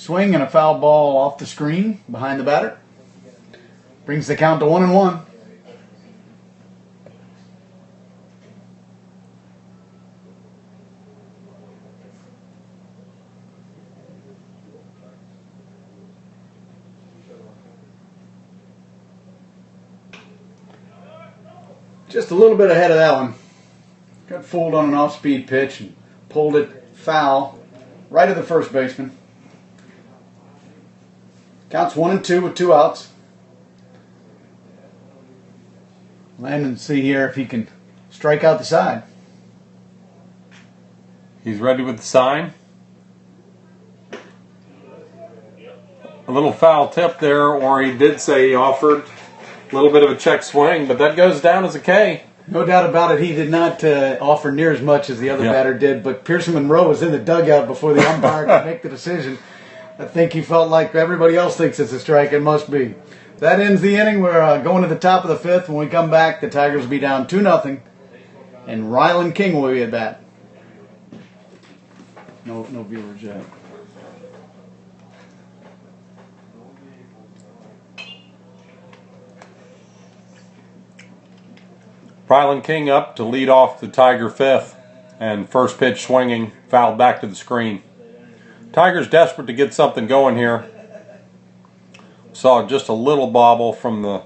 swing and a foul ball off the screen behind the batter. Brings the count to 1-1. Just a little bit ahead of that one. Got fooled on an off-speed pitch and pulled it foul right at the first baseman. Counts 1-2 with 2 outs. Landon, see here if he can strike out the side. He's ready with the sign. A little foul tip there, or he did say he offered. A little bit of a check swing, but that goes down as a K. No doubt about it, he did not offer near as much as the other batter did, but Pearson Monroe was in the dugout before the umpire could make the decision. I think he felt like everybody else thinks it's a strike. It must be. That ends the inning. We're going to the top of the 5th. When we come back, the Tigers will be down 2-0, and Ryland King will be at bat. No viewers yet. Ryland King up to lead off the Tiger 5th, and first pitch swinging, fouled back to the screen. Tigers desperate to get something going here. Saw just a little bobble from the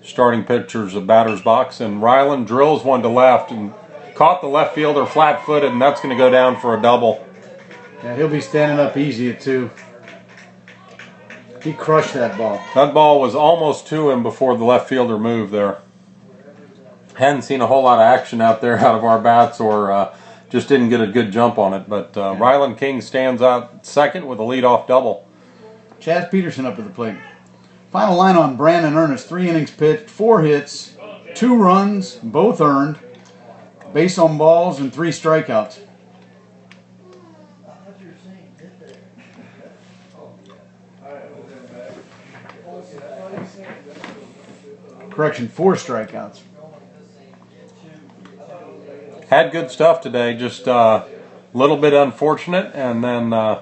starting pitchers of batter's box, and Ryland drills one to left and caught the left fielder flat-footed, and that's going to go down for a double. Yeah, he'll be standing up easy at 2. He crushed that ball. That ball was almost to him before the left fielder moved there. Hadn't seen a whole lot of action out there out of our bats, or just didn't get a good jump on it. But Ryland King stands out second with a leadoff double. Chaz Peterson up to the plate. Final line on Brandon Ernest. 3 innings pitched, 4 hits, 2 runs, both earned, base on balls, and 3 strikeouts. Correction, 4 strikeouts. Had good stuff today, just a little bit unfortunate, and then the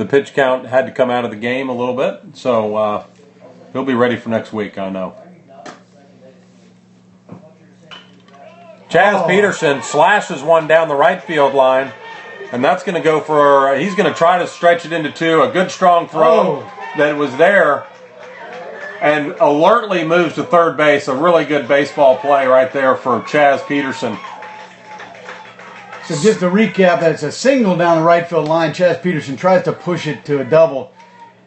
pitch count had to come out of the game a little bit, so he'll be ready for next week, I know. Chaz Peterson slashes one down the right field line, and that's going to go for, he's going to try to stretch it into 2, a good strong throw that was there, and alertly moves to third base. A really good baseball play right there for Chaz Peterson. So just to recap, that's a single down the right field line. Chaz Peterson tries to push it to a double.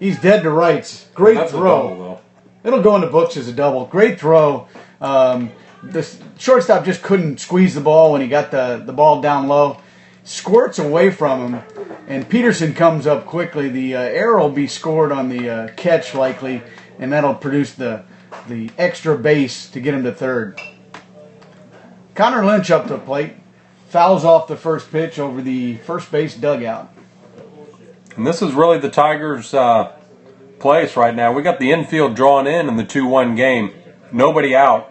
He's dead to rights. Great that's throw. A double, though. It'll go in the books as a double. Great throw. The shortstop just couldn't squeeze the ball when he got the ball down low. Squirts away from him, and Peterson comes up quickly. The error will be scored on the catch likely, and that'll produce the extra base to get him to third. Connor Lynch up to the plate. Fouls off the first pitch over the first base dugout. And this is really the Tigers' place right now. We got the infield drawn in the 2-1 game. Nobody out.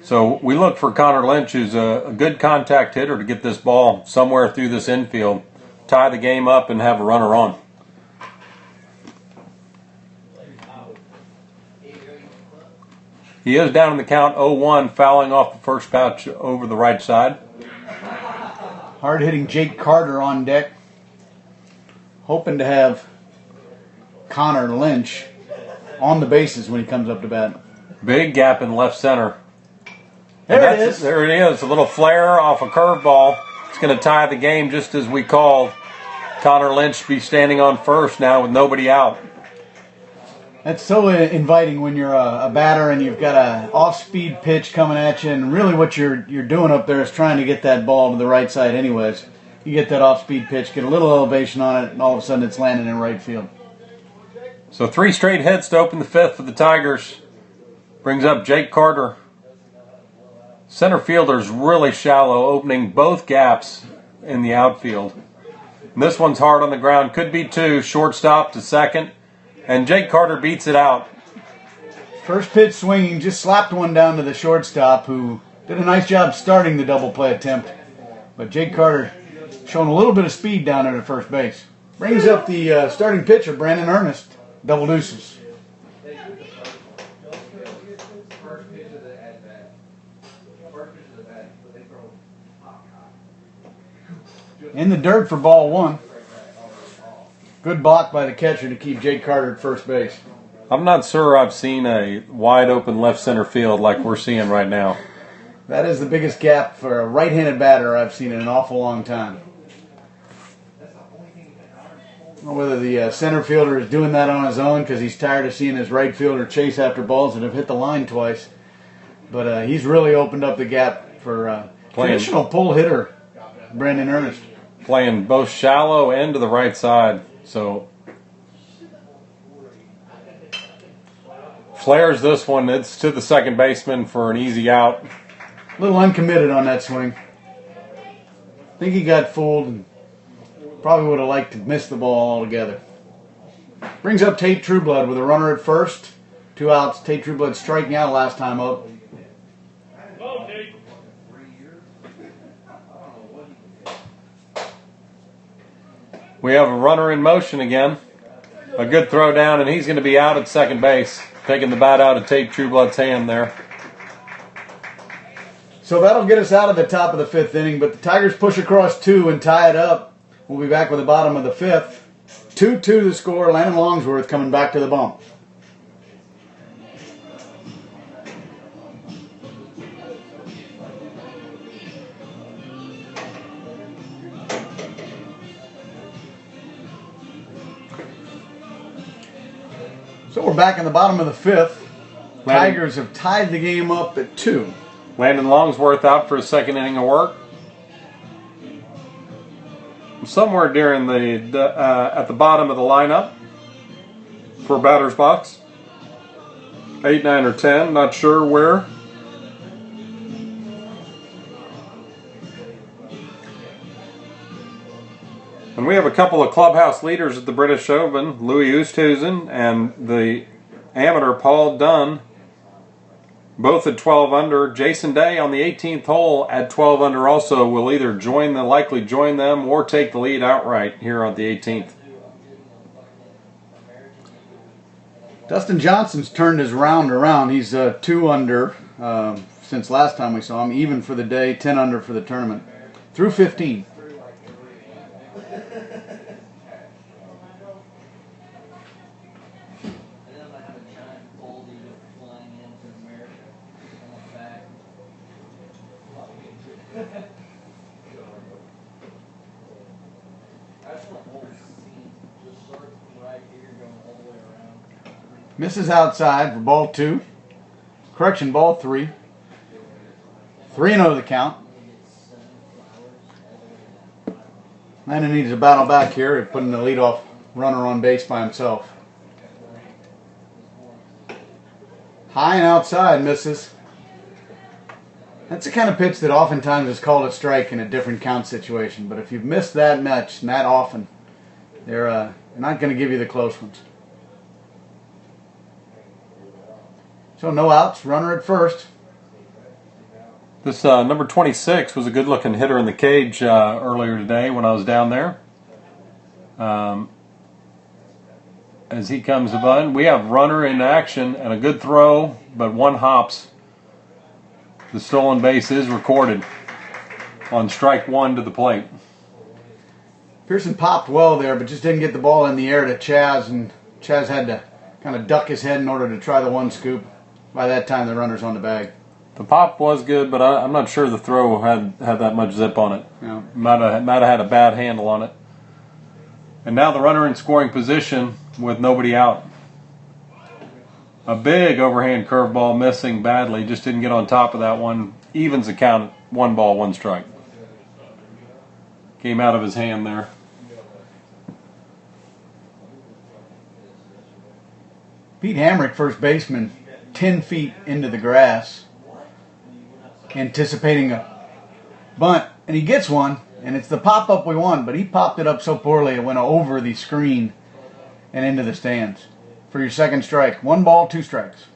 So we look for Connor Lynch, who's a good contact hitter, to get this ball somewhere through this infield, tie the game up, and have a runner on. He is down in the count 0-1, fouling off the first pitch over the right side. Hard-hitting Jake Carter on deck. Hoping to have Connor Lynch on the bases when he comes up to bat. Big gap in left center. There it is. There it is. A little flare off a curveball. It's going to tie the game just as we called. Connor Lynch be standing on first now with nobody out. That's so inviting when you're a batter and you've got an off-speed pitch coming at you, and really what you're doing up there is trying to get that ball to the right side anyways. You get that off-speed pitch, get a little elevation on it, and all of a sudden it's landing in right field. So 3 straight hits to open the 5th for the Tigers. Brings up Jake Carter. Center fielder's really shallow, opening both gaps in the outfield. And this one's hard on the ground. Could be 2. Shortstop to second. And Jake Carter beats it out. First pitch swinging, just slapped one down to the shortstop, who did a nice job starting the double play attempt. But Jake Carter Showing a little bit of speed down there at first base. Brings up the starting pitcher, Brandon Ernest. Double deuces. In the dirt for ball one. Good block by the catcher to keep Jake Carter at first base. I'm not sure I've seen a wide open left center field like we're seeing right now. That is the biggest gap for a right-handed batter I've seen in an awful long time. I don't know whether the center fielder is doing that on his own because he's tired of seeing his right fielder chase after balls that have hit the line twice. But he's really opened up the gap for traditional pull hitter Brandon Ernest. Playing both shallow and to the right side. So flares this one. It's to the second baseman for an easy out. A little uncommitted on that swing. I think he got fooled and probably would have liked to miss the ball altogether. Brings up Tate Trueblood with a runner at first. 2 outs. Tate Trueblood striking out last time up. We have a runner in motion again. A good throw down, and he's going to be out at second base. Taking the bat out of Tate Trueblood's hand there. So that'll get us out of the top of the 5th inning, but the Tigers push across 2 and tie it up. We'll be back with the bottom of the 5th. 2-2 the score. Landon Longsworth coming back to the bump. So we're back in the bottom of the 5th. Tigers have tied the game up at 2. Landon Longsworth out for a second inning of work. Somewhere during at the bottom of the lineup for batter's box. 8, 9, or 10, not sure where. And we have a couple of clubhouse leaders at the British Open, Louis Oosthuizen and the amateur Paul Dunn, both at 12 under. Jason Day on the 18th hole at 12 under also will either likely join them or take the lead outright here on the 18th. Dustin Johnson's turned his round around. He's 2 under since last time we saw him, even for the day, 10 under for the tournament, through 15. Misses outside for ball 2. Correction, ball 3. 3-0 the count. Landon needs a battle back here at putting the leadoff runner on base by himself. High and outside, misses. That's the kind of pitch that oftentimes is called a strike in a different count situation. But if you've missed that much and that often, they're not going to give you the close ones. So no outs, runner at first. This number 26 was a good-looking hitter in the cage earlier today when I was down there. As he comes about, we have runner in action and a good throw, but 1 hops. The stolen base is recorded on strike 1 to the plate. Pearson popped well there, but just didn't get the ball in the air to Chaz, and Chaz had to kind of duck his head in order to try the 1 scoop. By that time, the runner's on the bag. The pop was good, but I'm not sure the throw had that much zip on it. Yeah. Might have had a bad handle on it. And now the runner in scoring position with nobody out. A big overhand curveball missing badly. Just didn't get on top of that one. Evens the count at 1 ball, 1 strike. Came out of his hand there. Pete Hamrick, first baseman, 10 feet into the grass, anticipating a bunt, and he gets one, and it's the pop-up we want, but he popped it up so poorly it went over the screen and into the stands. For your second strike, 1 ball, 2 strikes.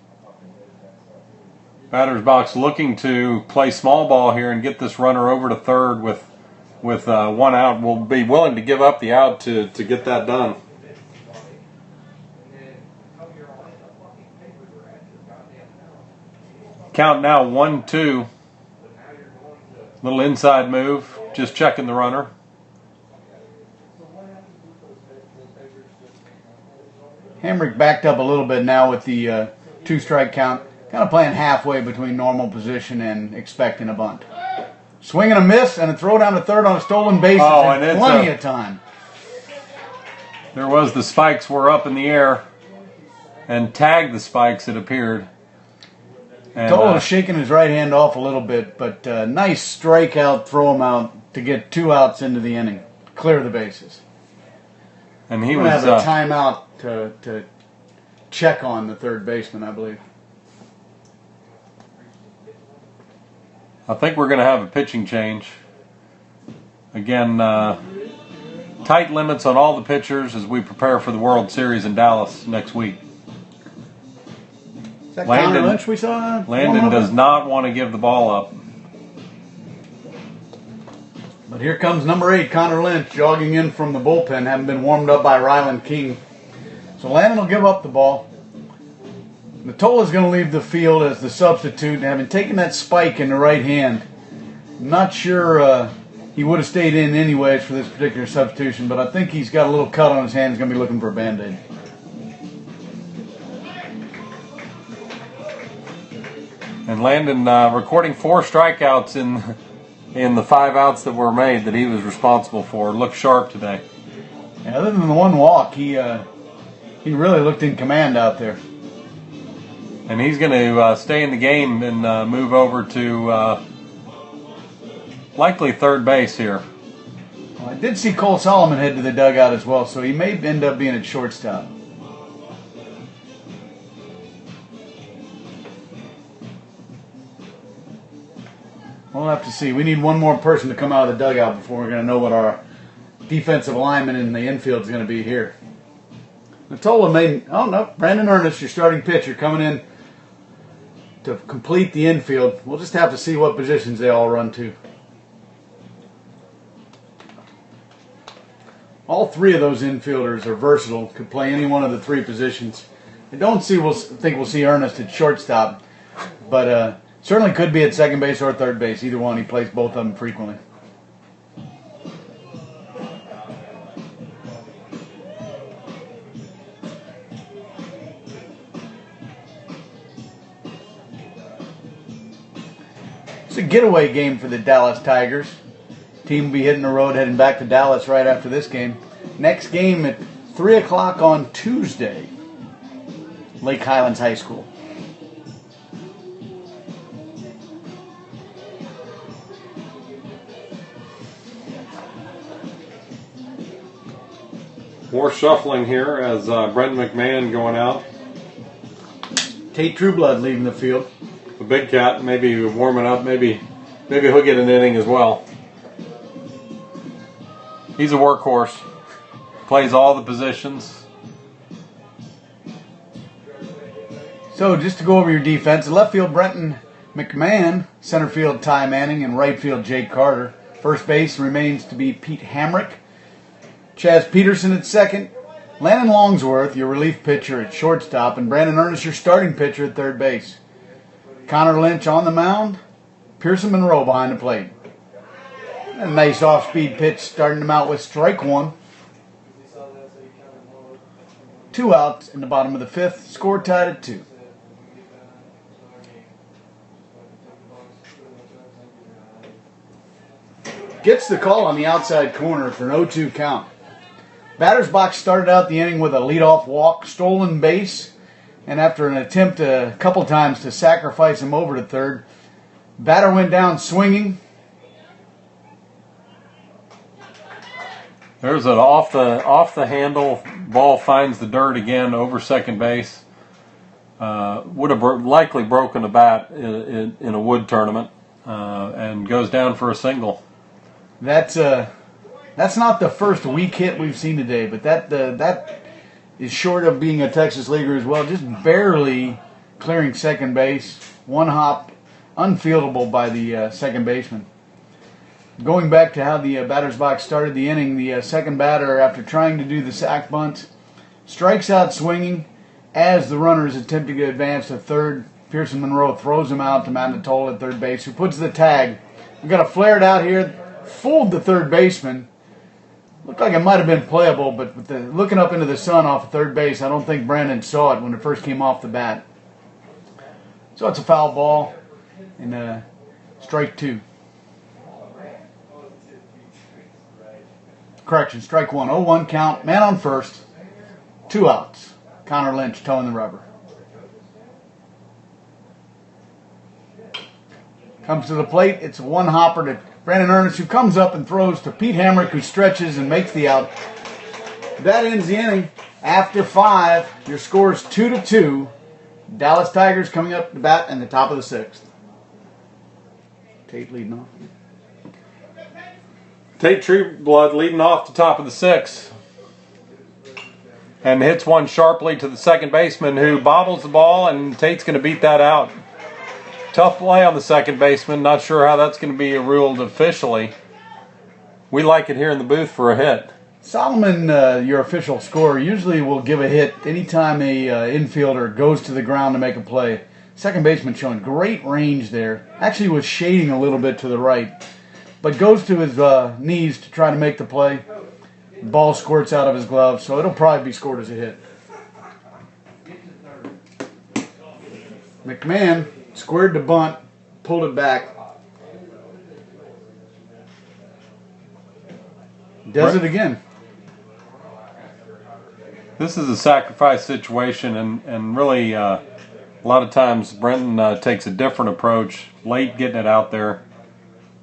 Batter's box looking to play small ball here and get this runner over to third with with 1 out. We'll be willing to give up the out to get that done. Count now 1-2. Little inside move, just checking the runner. Hamrick backed up a little bit now with the 2-strike count. Kind of playing halfway between normal position and expecting a bunt. Swing and a miss, and a throw down to third on a stolen base. Oh, and it's plenty of time. There was the spikes were up in the air and tagged the spikes, it appeared. And Tola was shaking his right hand off a little bit, but nice strikeout, throw him out to get 2 outs into the inning. Clear the bases. And he We're was going to have a timeout to check on the third baseman, I believe. I think we're going to have a pitching change. Again, tight limits on all the pitchers as we prepare for the World Series in Dallas next week. Is that Connor Lynch we saw? Landon does not want to give the ball up. But here comes number 8, Connor Lynch, jogging in from the bullpen, having been warmed up by Ryland King. So Landon will give up the ball. Natola's going to leave the field as the substitute, having taken that spike in the right hand. I'm not sure he would have stayed in anyways for this particular substitution, but I think he's got a little cut on his hand. He's going to be looking for a Band-Aid. And Landon recording 4 strikeouts in the 5 outs that were made that he was responsible for. Looked sharp today. Yeah, other than the 1 walk, he really looked in command out there. And he's going to stay in the game and move over to likely third base here. Well, I did see Cole Solomon head to the dugout as well, so he may end up being at shortstop. We'll have to see. We need one more person to come out of the dugout before we're going to know what our defensive lineman in the infield is going to be here. Natola made... Oh, no. Brandon Ernest, your starting pitcher, coming in to complete the infield. We'll just have to see what positions they all run to. All 3 of those infielders are versatile, could play any one of the 3 positions. I don't think we'll see Ernest at shortstop, but certainly could be at second base or third base. Either one, he plays both of them frequently. It's a getaway game for the Dallas Tigers. Team will be hitting the road, heading back to Dallas right after this game. Next game at 3 o'clock on Tuesday. Lake Highlands High School. More shuffling here as Brendan McMahon going out. Tate Trueblood leaving the field. The big cat maybe warming up. Maybe he'll get an inning as well. He's a workhorse. Plays all the positions. So just to go over your defense, left field Brenton McMahon, center field Ty Manning, and right field Jake Carter. First base remains to be Pete Hamrick. Chaz Peterson at second. Landon Longsworth, your relief pitcher at shortstop, and Brandon Ernest, your starting pitcher at third base. Connor Lynch on the mound. Pearson Monroe behind the plate. A nice off-speed pitch starting him out with strike 1. 2 outs in the bottom of the 5th. Score tied at 2. Gets the call on the outside corner for an 0-2 count. Batter's box started out the inning with a leadoff walk, stolen base, and after an attempt a couple times to sacrifice him over to third, batter went down swinging. There's an off the handle ball, finds the dirt again over second base. Would have likely broken a bat in a wood tournament, and goes down for a single. That's not the first weak hit we've seen today, but that is short of being a Texas leaguer as well. Just barely clearing second base. 1 hop, unfieldable by the second baseman. Going back to how the batter's box started the inning, the second batter, after trying to do the sac bunt, strikes out swinging as the runner is attempting to advance to third. Pearson Monroe throws him out to Nacogdoches at third base, who puts the tag. We've got a flared out here, fooled the third baseman. Looked like it might have been playable, but with the, looking up into the sun off of third base, I don't think Brandon saw it when it first came off the bat. So it's a foul ball and strike two. Correction, strike one. 0-1 count. Man on first. 2 outs. Connor Lynch towing the rubber. Comes to the plate. It's a one hopper to Brandon Ernest, who comes up and throws to Pete Hamrick, who stretches and makes the out. That ends the inning. After 5, your score is 2-2. Dallas Tigers coming up to bat in the top of the 6th. Tate leading off. Tate Trueblood leading off the top of the 6th. And hits one sharply to the second baseman, who bobbles the ball, and Tate's going to beat that out. Tough play on the second baseman. Not sure how that's going to be ruled officially. We like it here in the booth for a hit. Solomon, your official scorer, usually will give a hit anytime a infielder goes to the ground to make a play. Second baseman showing great range there. Actually was shading a little bit to the right, but goes to his knees to try to make the play. The ball squirts out of his glove, so it'll probably be scored as a hit. McMahon squared the bunt, pulled it back. Does it again. This is a sacrifice situation, and really a lot of times Brenton takes a different approach, late getting it out there,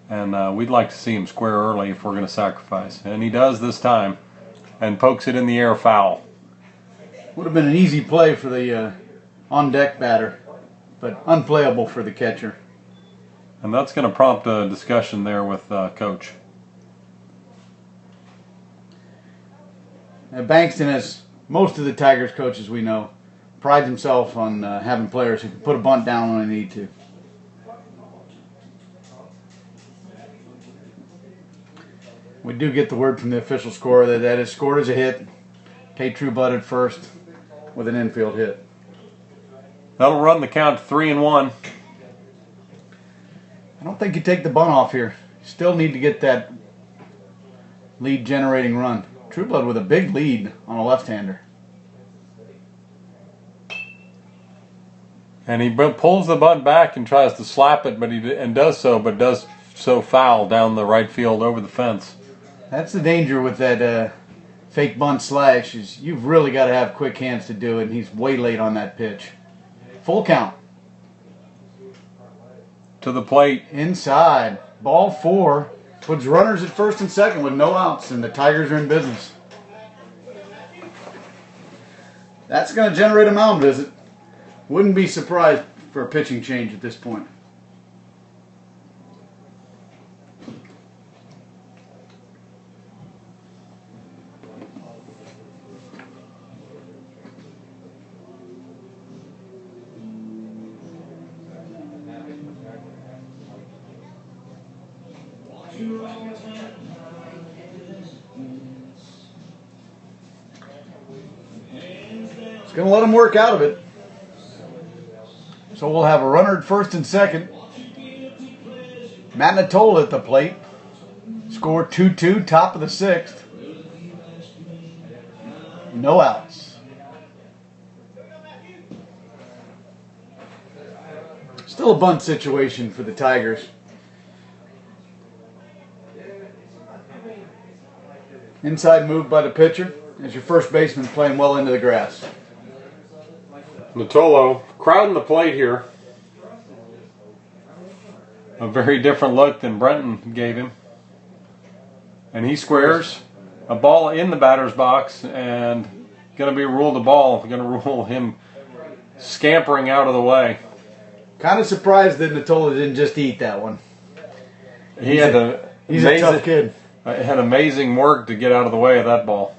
and we'd like to see him square early if we're going to sacrifice. And he does this time, and pokes it in the air foul. Would have been an easy play for the on-deck batter, but unplayable for the catcher. And that's going to prompt a discussion there with Coach. Bankston, as most of the Tigers coaches we know, prides himself on having players who can put a bunt down when they need to. We do get the word from the official scorer that that is scored as a hit. Tate Trueblood at first with an infield hit. That'll run the count to 3-1. I don't think you take the bunt off here. Still need to get that lead generating run. Trueblood with a big lead on a left-hander. And he pulls the bunt back and tries to slap it, but does so foul down the right field over the fence. That's the danger with that fake bunt slash, is you've really got to have quick hands to do it, and he's way late on that pitch. Full count. To the plate. Inside. Ball 4. Puts runners at first and second with no outs, and the Tigers are in business. That's going to generate a mound visit. Wouldn't be surprised for a pitching change at this point. It's going to let him work out of it. So we'll have a runner at first and second. Matt Natola at the plate. Score 2-2, top of the 6th. No outs. Still a bunt situation for the Tigers. Inside move by the pitcher as your first baseman playing well into the grass. Natolo crowding the plate here. A very different look than Brenton gave him. And he squares a ball in the batter's box, and going to be ruled a ball. Going to rule him scampering out of the way. Kind of surprised that Natola didn't just eat that one. He's a tough kid. Had amazing work to get out of the way of that ball.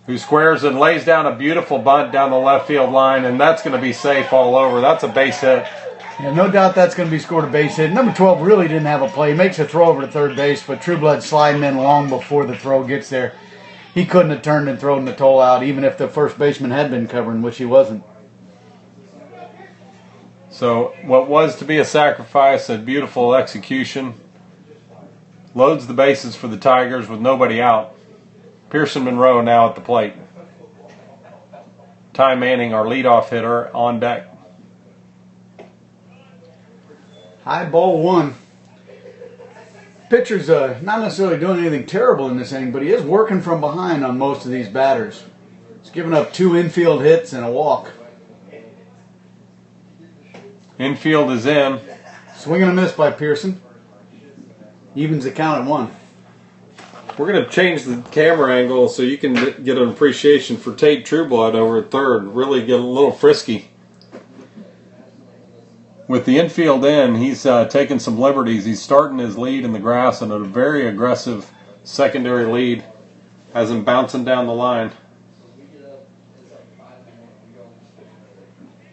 Who squares and lays down a beautiful bunt down the left field line, and that's going to be safe all over. That's a base hit. Yeah, no doubt that's going to be scored a base hit. Number 12 really didn't have a play. He makes a throw over to third base, but Trueblood sliding in long before the throw gets there. He couldn't have turned and thrown the toll out, even if the first baseman had been covering, which he wasn't. So what was to be a sacrifice, a beautiful execution, loads the bases for the Tigers with nobody out. Pearson Monroe now at the plate. Ty Manning, our leadoff hitter, on deck. High ball one. Pitcher's not necessarily doing anything terrible in this inning, but he is working from behind on most of these batters. He's given up 2 infield hits and a walk. Infield is in. Swing and a miss by Pearson. Evens the count at 1. We're going to change the camera angle so you can get an appreciation for Tate Trueblood over at third. Really get a little frisky. With the infield in, he's taking some liberties. He's starting his lead in the grass and a very aggressive secondary lead. Has him bouncing down the line.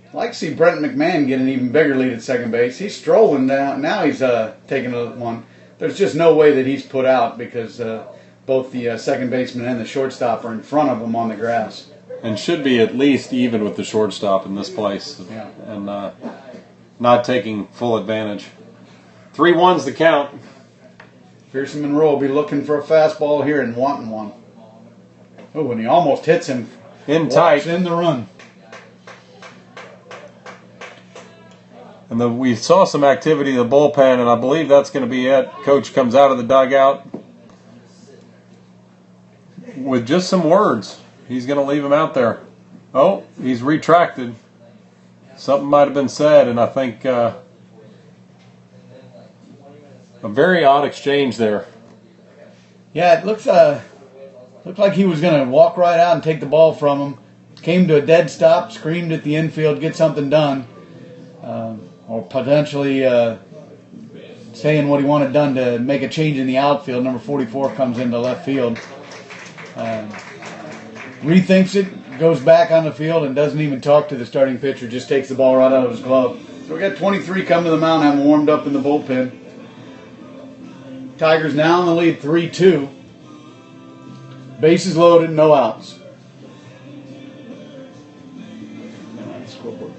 I'd like to see Brent McMahon get an even bigger lead at second base. He's strolling down. Now he's taking one. There's just no way that he's put out because both the second baseman and the shortstop are in front of him on the grass. And should be at least even with the shortstop in this place. Yeah. And not taking full advantage. 3-1's the count. Pearson Monroe will be looking for a fastball here and wanting one. Oh, and he almost hits him. In tight. Walks in the run. And we saw some activity in the bullpen, and I believe that's going to be it. Coach comes out of the dugout with just some words. He's going to leave him out there. Oh, he's retracted. Something might have been said, and I think a very odd exchange there. Yeah, it looked like he was going to walk right out and take the ball from him. Came to a dead stop, screamed at the infield, get something done. Or potentially saying what he wanted done to make a change in the outfield. Number 44 comes into left field. Rethinks it, goes back on the field, and doesn't even talk to the starting pitcher, just takes the ball right out of his glove. So we got 23 coming to the mound, having warmed up in the bullpen. Tigers now in the lead 3-2. Bases loaded, no outs. Scoreboard.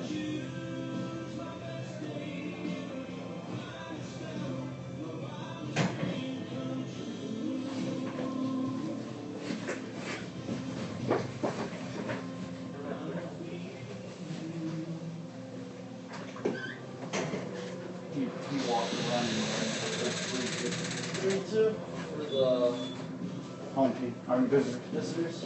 He walked around in 3-2 for the home team. Are we visitors?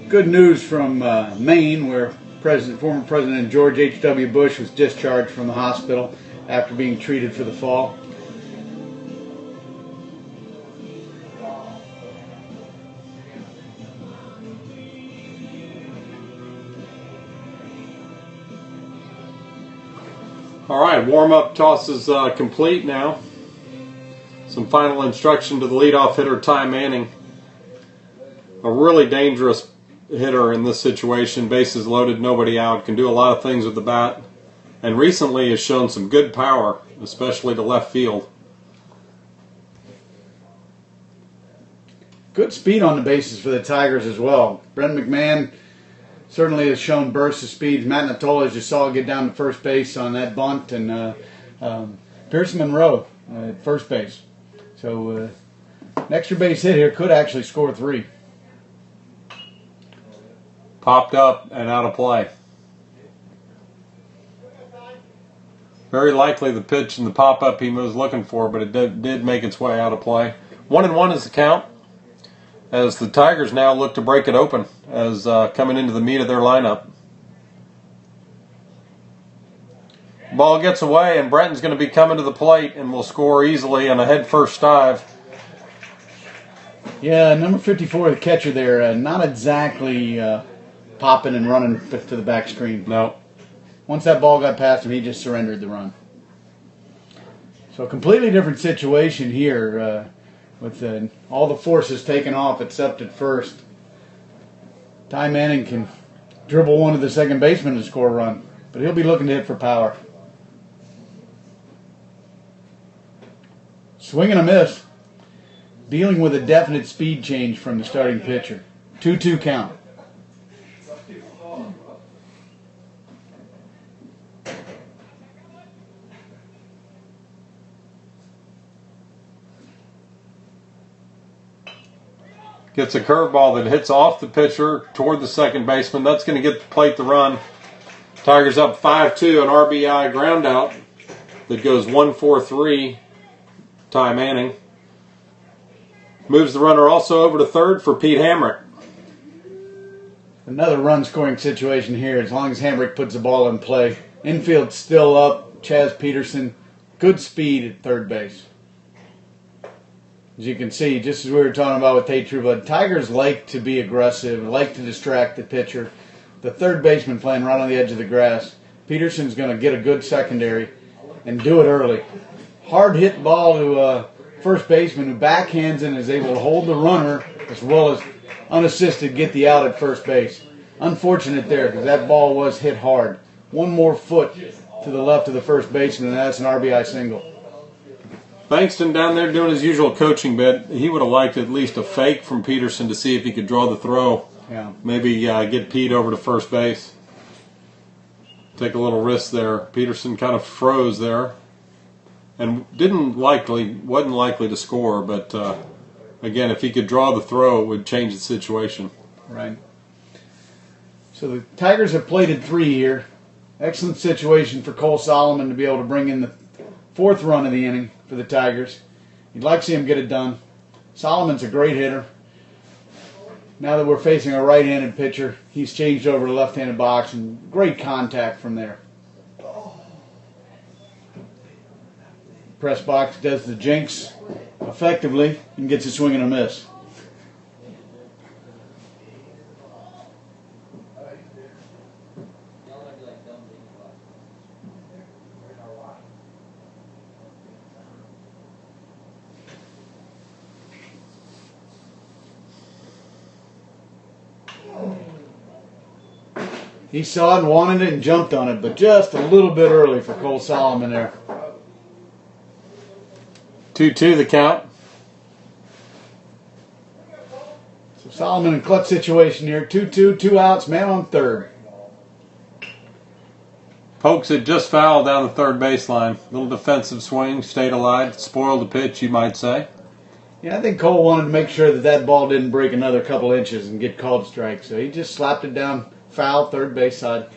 Good news from Maine, where former President George H.W. Bush was discharged from the hospital after being treated for the fall. All right, warm-up toss is complete now. Some final instruction to the leadoff hitter, Ty Manning. A really dangerous hitter in this situation. Bases loaded, nobody out. Can do a lot of things with the bat. And recently has shown some good power, especially to left field. Good speed on the bases for the Tigers as well. Brent McMahon certainly has shown bursts of speed. Matt Natola, as you saw, get down to first base on that bunt. And Pearson Monroe at first base. So an extra base hit here could actually score 3. Popped up and out of play. Very likely the pitch and the pop-up he was looking for, but it did make its way out of play. 1-1 is the count, as the Tigers now look to break it open as coming into the meat of their lineup. Ball gets away, and Brenton's going to be coming to the plate and will score easily on a head-first dive. Yeah, number 54, the catcher there, not exactly popping and running to the back screen. No. Once that ball got past him, he just surrendered the run. So a completely different situation here with all the forces taken off except at first. Ty Manning can dribble one of the second baseman to score a run, but he'll be looking to hit for power. Swing and a miss. Dealing with a definite speed change from the starting pitcher. 2-2 count. Gets a curveball that hits off the pitcher toward the second baseman. That's going to get the plate the run. Tigers up 5-2, an RBI ground out that goes 1-4-3. Ty Manning moves the runner also over to third for Pete Hamrick. Another run scoring situation here as long as Hamrick puts the ball in play. Infield still up. Chaz Peterson, good speed at third base. As you can see, just as we were talking about with Tate Trueblood, Tigers like to be aggressive, like to distract the pitcher. The third baseman playing right on the edge of the grass. Peterson's going to get a good secondary and do it early. Hard hit ball to first baseman who backhands and is able to hold the runner as well as unassisted get the out at first base. Unfortunate there because that ball was hit hard. One more foot to the left of the first baseman and that's an RBI single. Bankston down there doing his usual coaching bit. He would have liked at least a fake from Peterson to see if he could draw the throw. Yeah. Maybe get Pete over to first base. Take a little risk there. Peterson kind of froze there. And wasn't likely to score, but again, if he could draw the throw, it would change the situation. Right. So the Tigers have plated 3 here. Excellent situation for Cole Solomon to be able to bring in the 4th run of the inning for the Tigers. You'd like to see him get it done. Solomon's a great hitter. Now that we're facing a right-handed pitcher, he's changed over to left-handed box and great contact from there. Press box does the jinx effectively and gets a swing and a miss. He saw it and wanted it and jumped on it, but just a little bit early for Cole Solomon there. 2-2 the count. So Solomon in clutch situation here. 2-2, 2 outs, man on third. Pokes it just foul down the third baseline. Little defensive swing, stayed alive, spoiled the pitch, you might say. Yeah, I think Cole wanted to make sure that that ball didn't break another couple inches and get called strike, so he just slapped it down foul, third base side.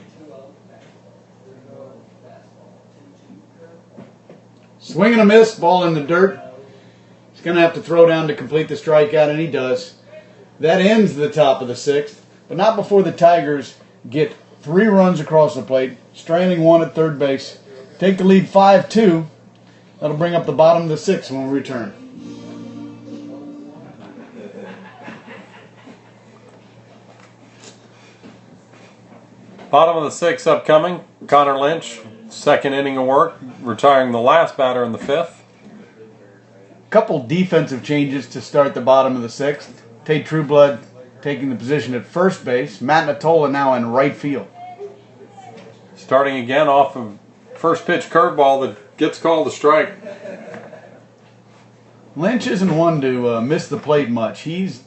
Swing and a miss, ball in the dirt. He's going to have to throw down to complete the strikeout, and he does. That ends the top of the 6th, but not before the Tigers get 3 runs across the plate, straining 1 at third base. Take the lead 5-2. That'll bring up the bottom of the 6th when we return. Bottom of the 6th upcoming. Connor Lynch, 2nd inning of work, retiring the last batter in the 5th. Couple defensive changes to start the bottom of the 6th. Tate Trueblood taking the position at first base. Matt Natola now in right field. Starting again off of first pitch curveball that gets called a strike. Lynch isn't one to miss the plate much. He's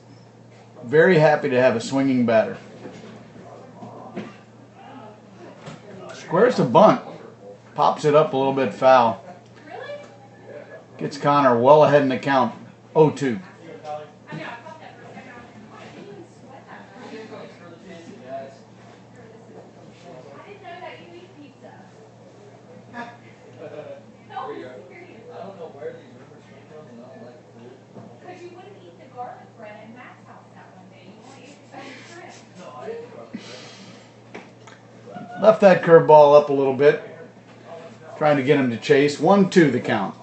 very happy to have a swinging batter. Squares to bunt. Pops it up a little bit foul. Gets Connor well ahead in the count. 0-2. Left that curveball up a little bit. Trying to get him to chase. 1-2 the count.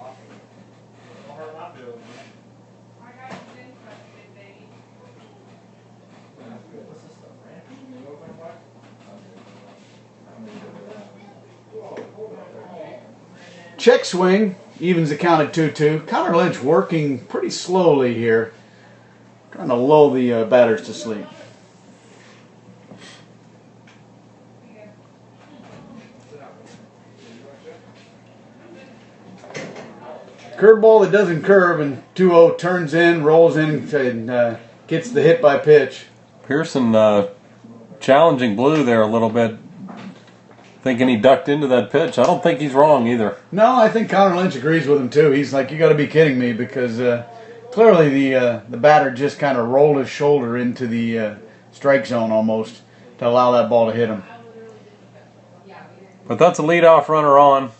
Check swing, evens the count at 2-2. Connor Lynch working pretty slowly here, trying to lull the batters to sleep. Curveball that doesn't curve, and 2-0 turns in, rolls in, and gets the hit by pitch. Pearson challenging Blue there a little bit, thinking he ducked into that pitch. I don't think he's wrong either. No, I think Connor Lynch agrees with him too. He's like, you got to be kidding me, because clearly the batter just kind of rolled his shoulder into the strike zone almost to allow that ball to hit him. But that's a leadoff runner on.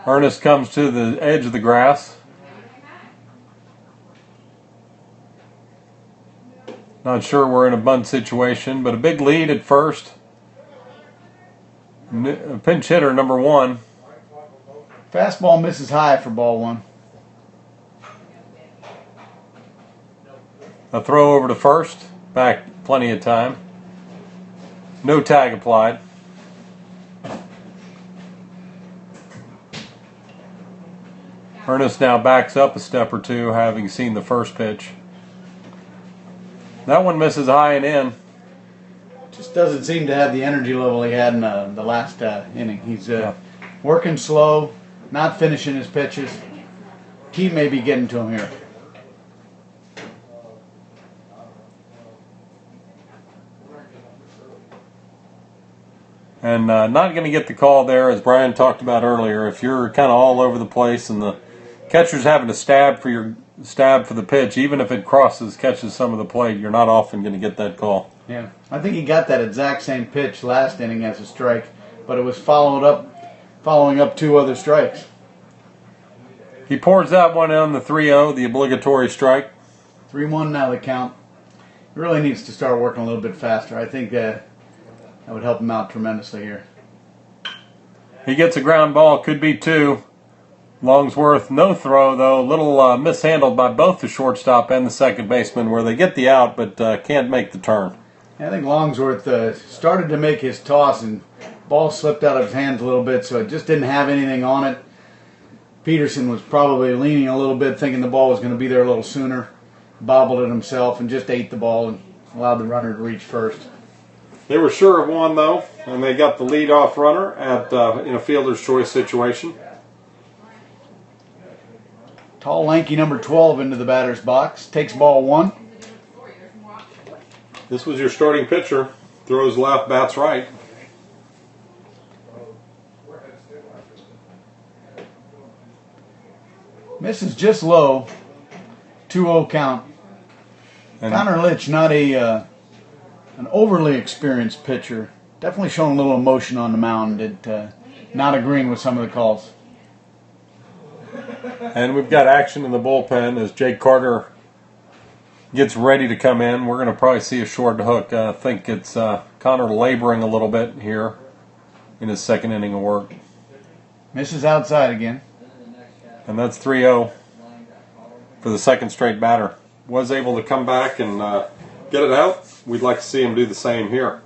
Ernest comes to the edge of the grass. Not sure we're in a bunt situation, but a big lead at first. Pinch hitter number 1. Fastball misses high for ball 1. A throw over to first. Back plenty of time. No tag applied. Ernest now backs up a step or two, having seen the first pitch. That one misses high and in. Just doesn't seem to have the energy level he had in the last inning. He's working slow, not finishing his pitches. He may be getting to him here. And not going to get the call there, as Brian talked about earlier. If you're kind of all over the place and the catcher's having to stab for the pitch, even if it catches some of the plate, you're not often going to get that call. Yeah, I think he got that exact same pitch last inning as a strike, but it was following up 2 other strikes. He pours that one on the 3-0, the obligatory strike. 3-1 now the count. He really needs to start working a little bit faster. I think that would help him out tremendously here. He gets a ground ball, could be 2. Longsworth, no throw though, a little mishandled by both the shortstop and the second baseman, where they get the out but can't make the turn. I think Longsworth started to make his toss and ball slipped out of his hands a little bit, so it just didn't have anything on it. Peterson was probably leaning a little bit, thinking the ball was going to be there a little sooner. Bobbled it himself and just ate the ball and allowed the runner to reach first. They were sure of one though, and they got the leadoff runner in a fielder's choice situation. Tall, lanky number 12 into the batter's box. Takes ball 1. This was your starting pitcher. Throws left, bats right. Misses just low. 2-0 count. And Connor Lynch, not an overly experienced pitcher. Definitely showing a little emotion on the mound. Not agreeing with some of the calls. And we've got action in the bullpen as Jake Carter gets ready to come in. We're going to probably see a short hook. I think it's Connor laboring a little bit here in his second inning of work. Misses outside again. And that's 3-0 for the second straight batter. Was able to come back and get it out. We'd like to see him do the same here.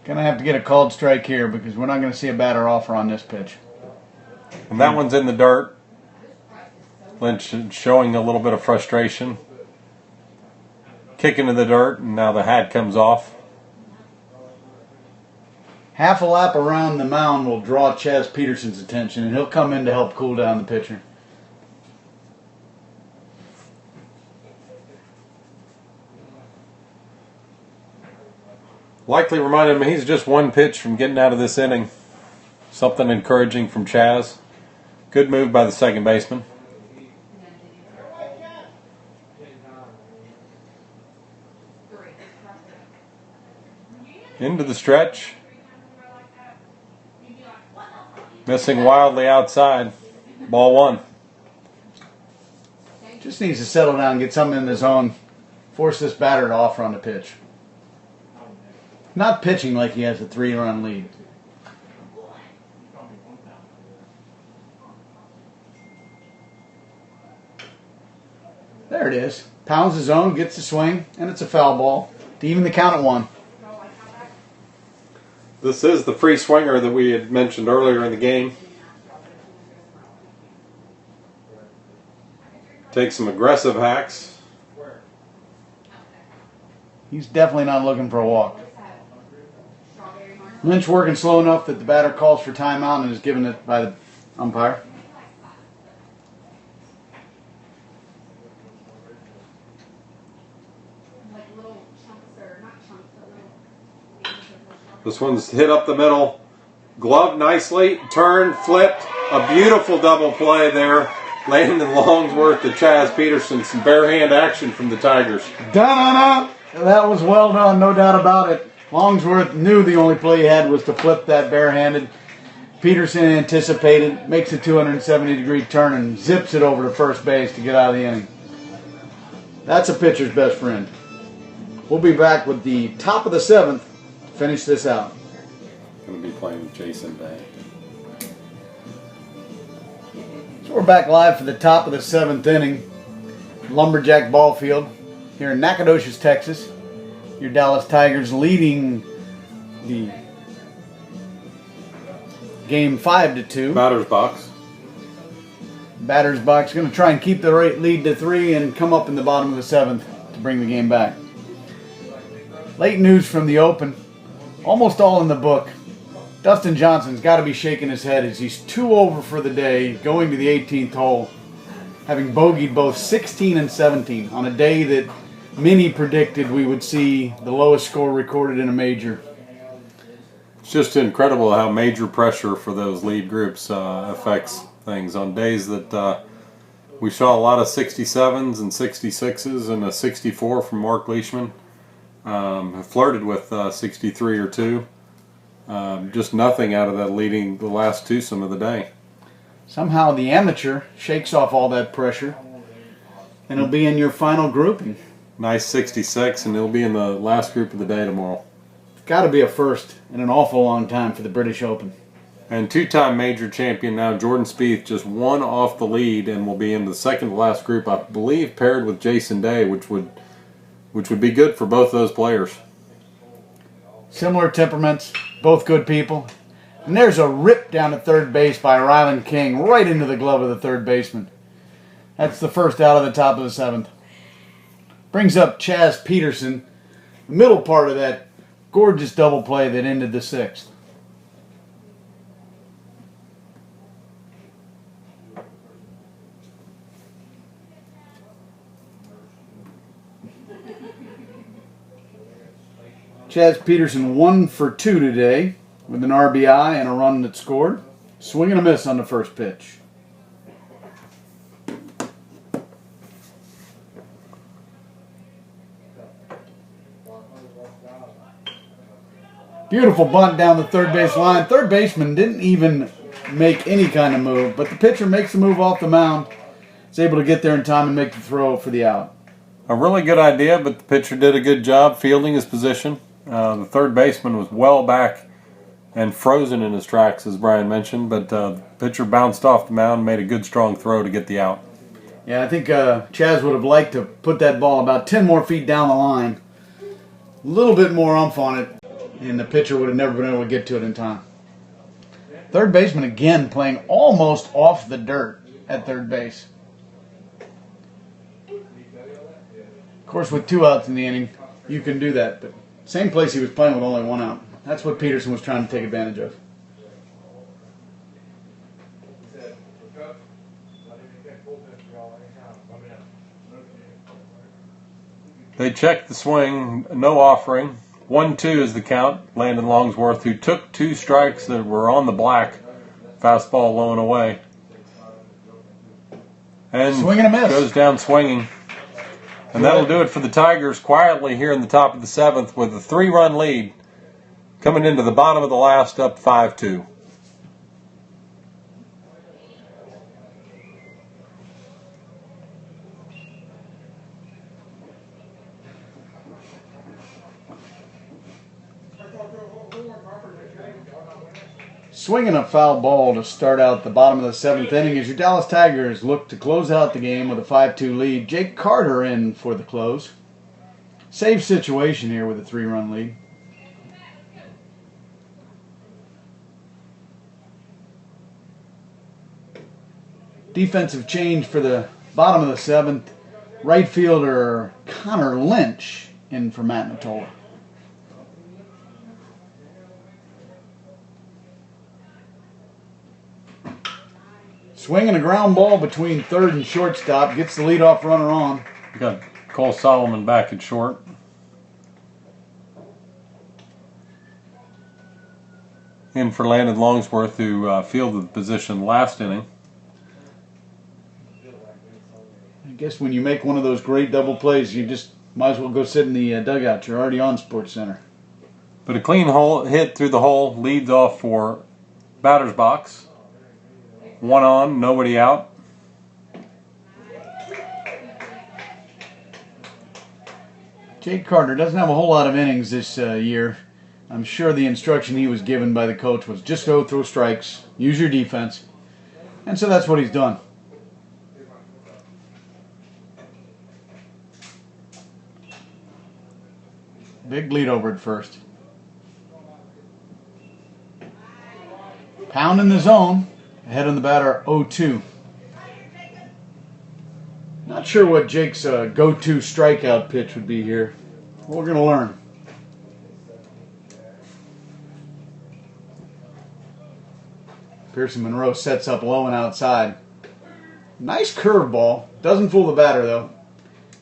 Gonna have to get a called strike here because we're not going to see a batter offer on this pitch. And that one's in the dirt. Lynch showing a little bit of frustration. Kicking in the dirt, and now the hat comes off. Half a lap around the mound will draw Chaz Peterson's attention, and he'll come in to help cool down the pitcher. Likely reminded him he's just one pitch from getting out of this inning. Something encouraging from Chaz. Good move by the second baseman. Into the stretch. Missing wildly outside. Ball 1. Just needs to settle down, get something in the zone, force this batter to offer on the pitch. Not pitching like he has a 3-run lead. There it is. Pounds his own, gets the swing, and it's a foul ball to even the count at 1. This is the free swinger that we had mentioned earlier in the game. Takes some aggressive hacks. He's definitely not looking for a walk. Lynch working slow enough that the batter calls for timeout and is given it by the umpire. This one's hit up the middle. Gloved nicely. Turned, flipped. A beautiful double play there. Landon Longsworth to Chaz Peterson. Some bare hand action from the Tigers. Da-da-da! That was well done, no doubt about it. Longsworth knew the only play he had was to flip that barehanded. Peterson anticipated, makes a 270-degree turn and zips it over to first base to get out of the inning. That's a pitcher's best friend. We'll be back with the top of the 7th to finish this out. Going to be playing Jason Day. So we're back live for the top of the 7th inning. Lumberjack ball field here in Nacogdoches, Texas. Your Dallas Tigers leading the game 5-2. Batter's box. Batter's box going to try and keep the lead to 3 and come up in the bottom of the 7th to bring the game back. Late news from the open. Almost all in the book. Dustin Johnson's got to be shaking his head as he's 2 over for the day, going to the 18th hole, having bogeyed both 16 and 17 on a day that many predicted we would see the lowest score recorded in a major. It's just incredible how major pressure for those lead groups affects things. On days that we saw a lot of 67s and 66s and a 64 from Mark Leishman. Flirted with 63 or 2. Just nothing out of that leading the last twosome of the day. Somehow the amateur shakes off all that pressure and it'll be in your final grouping. Nice 66, and it'll be in the last group of the day tomorrow. It's got to be a first in an awful long time for the British Open. And 2-time major champion now, Jordan Spieth, just 1 off the lead and will be in the second to last group, I believe, paired with Jason Day, which would be good for both those players. Similar temperaments, both good people. And there's a rip down to third base by Ryland King, right into the glove of the third baseman. That's the first out of the top of the 7th. Brings up Chaz Peterson, the middle part of that gorgeous double play that ended the 6th. Chaz Peterson 1 for 2 today with an RBI and a run that scored. Swing and a miss on the first pitch. Beautiful bunt down the third base line. Third baseman didn't even make any kind of move, but the pitcher makes the move off the mound. Is able to get there in time and make the throw for the out. A really good idea, but the pitcher did a good job fielding his position. The third baseman was well back and frozen in his tracks, as Brian mentioned, but the pitcher bounced off the mound and made a good, strong throw to get the out. Yeah, I think Chaz would have liked to put that ball about 10 more feet down the line. A little bit more oomph on it, and the pitcher would have never been able to get to it in time. Third baseman again playing almost off the dirt at third base. Of course, with 2 outs in the inning, you can do that, but same place he was playing with only 1 out. That's what Peterson was trying to take advantage of. They checked the swing, no offering. 1-2 is the count. Landon Longsworth, who took 2 strikes that were on the black. Fastball low and away. And swing and a miss. Goes down swinging. And that'll do it for the Tigers quietly here in the top of the 7th with a 3-run lead coming into the bottom of the last, up 5-2. Swinging a foul ball to start out the bottom of the 7th inning as your Dallas Tigers look to close out the game with a 5-2 lead. Jake Carter in for the close. Save situation here with a 3-run lead. Defensive change for the bottom of the 7th. Right fielder Connor Lynch in for Matt Matola. Swinging a ground ball between third and shortstop. Gets the leadoff runner on. We got Cole Solomon back at short. In for Landon Longsworth, who fielded the position last inning. I guess when you make one of those great double plays, you just might as well go sit in the dugout. You're already on Sports Center. But a clean hit through the hole leads off for batter's box. 1 on, nobody out. Jake Carter doesn't have a whole lot of innings this year. I'm sure the instruction he was given by the coach was just go throw strikes, use your defense. And so that's what he's done. Big lead over at first. Pound in the zone. Ahead on the batter, 0-2. Not sure what Jake's go-to strikeout pitch would be here. We're going to learn. Pearson Monroe sets up low and outside. Nice curveball. Doesn't fool the batter, though.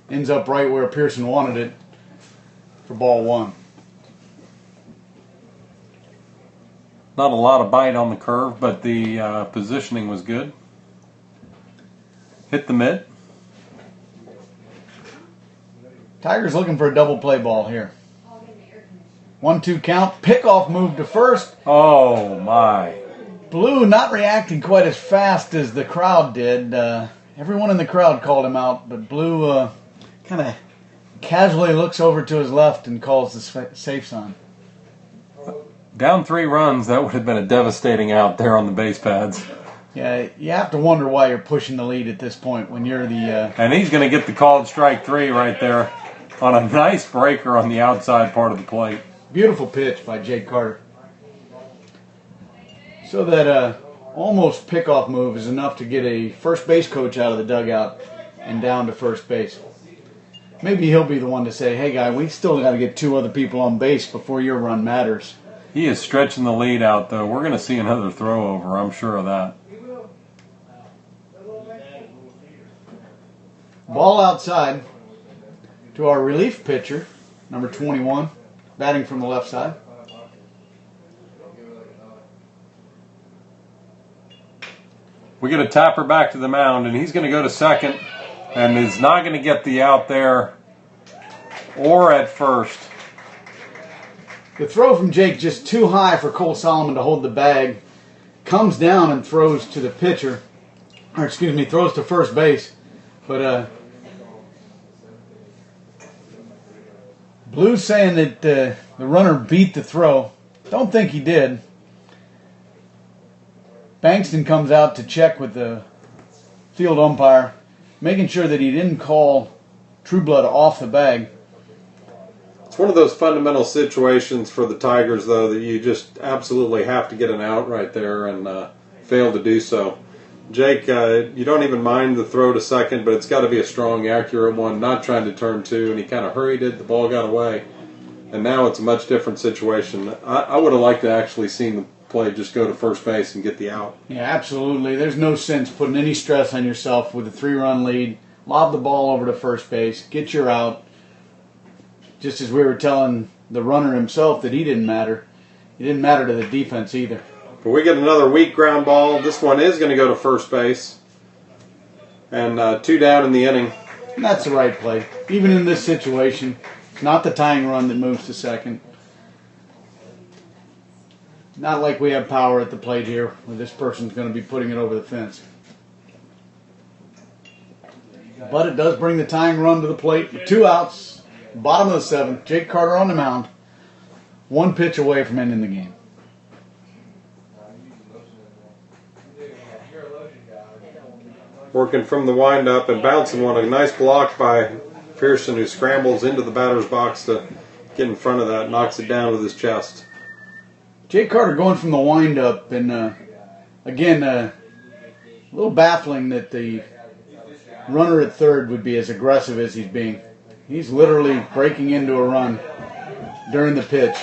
Ends up right where Pearson wanted it for ball 1. Not a lot of bite on the curve, but the positioning was good. Hit the mitt. Tigers looking for a double play ball here. 1-2 count. Pickoff move to first. Oh, my. Blue not reacting quite as fast as the crowd did. Everyone in the crowd called him out, but Blue kind of casually looks over to his left and calls the safe sign. Down 3 runs, that would have been a devastating out there on the base pads. Yeah, you have to wonder why you're pushing the lead at this point when you're the... And he's going to get the called strike 3 right there on a nice breaker on the outside part of the plate. Beautiful pitch by Jake Carter. So that almost pickoff move is enough to get a first base coach out of the dugout and down to first base. Maybe he'll be the one to say, hey, guy, we still got to get 2 other people on base before your run matters. He is stretching the lead out, though. We're going to see another throw over, I'm sure of that. Ball outside to our relief pitcher, number 21, batting from the left side. We get a tapper back to the mound, and he's going to go to second, and is not going to get the out there or at first. The throw from Jake just too high for Cole Solomon to hold the bag. Comes down and throws to the pitcher. Or excuse me, throws to first base. But Blue's saying that the runner beat the throw. Don't think he did. Bankston comes out to check with the field umpire, making sure that he didn't call Trueblood off the bag. It's one of those fundamental situations for the Tigers, though, that you just absolutely have to get an out right there and fail to do so. Jake, you don't even mind the throw to second, but it's got to be a strong, accurate one, not trying to turn 2, and he kind of hurried it, the ball got away, and now it's a much different situation. I would have liked to actually seen the play just go to first base and get the out. Yeah, absolutely. There's no sense putting any stress on yourself with a 3-run lead. Lob the ball over to first base, get your out. Just as we were telling the runner himself that he didn't matter. He didn't matter to the defense either. But we get another weak ground ball. This one is going to go to first base. And 2 down in the inning. And that's the right play. Even in this situation, it's not the tying run that moves to second. Not like we have power at the plate here, where this person's going to be putting it over the fence. But it does bring the tying run to the plate with 2 outs. Bottom of the 7th, Jake Carter on the mound. 1 pitch away from ending the game. Working from the windup and bouncing one. A nice block by Pearson, who scrambles into the batter's box to get in front of that, knocks it down with his chest. Jay Carter going from the windup, and again, a little baffling that the runner at third would be as aggressive as he's being. He's literally breaking into a run during the pitch.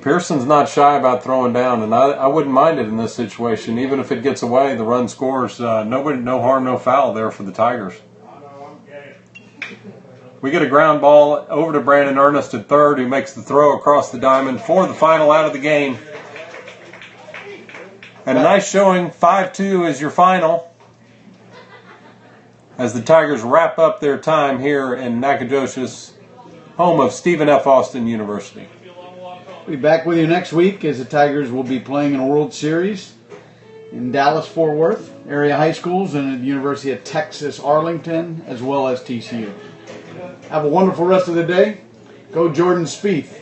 Pearson's not shy about throwing down, and I wouldn't mind it in this situation. Even if it gets away, the run scores. No harm, no foul there for the Tigers. We get a ground ball over to Brandon Ernest at third, who makes the throw across the diamond for the final out of the game. And a nice showing, 5-2 is your final, as the Tigers wrap up their time here in Nacogdoches, home of Stephen F. Austin University. We'll be back with you next week as the Tigers will be playing in a World Series in Dallas, Fort Worth, area high schools, and at the University of Texas, Arlington, as well as TCU. Have a wonderful rest of the day. Go Jordan Spieth.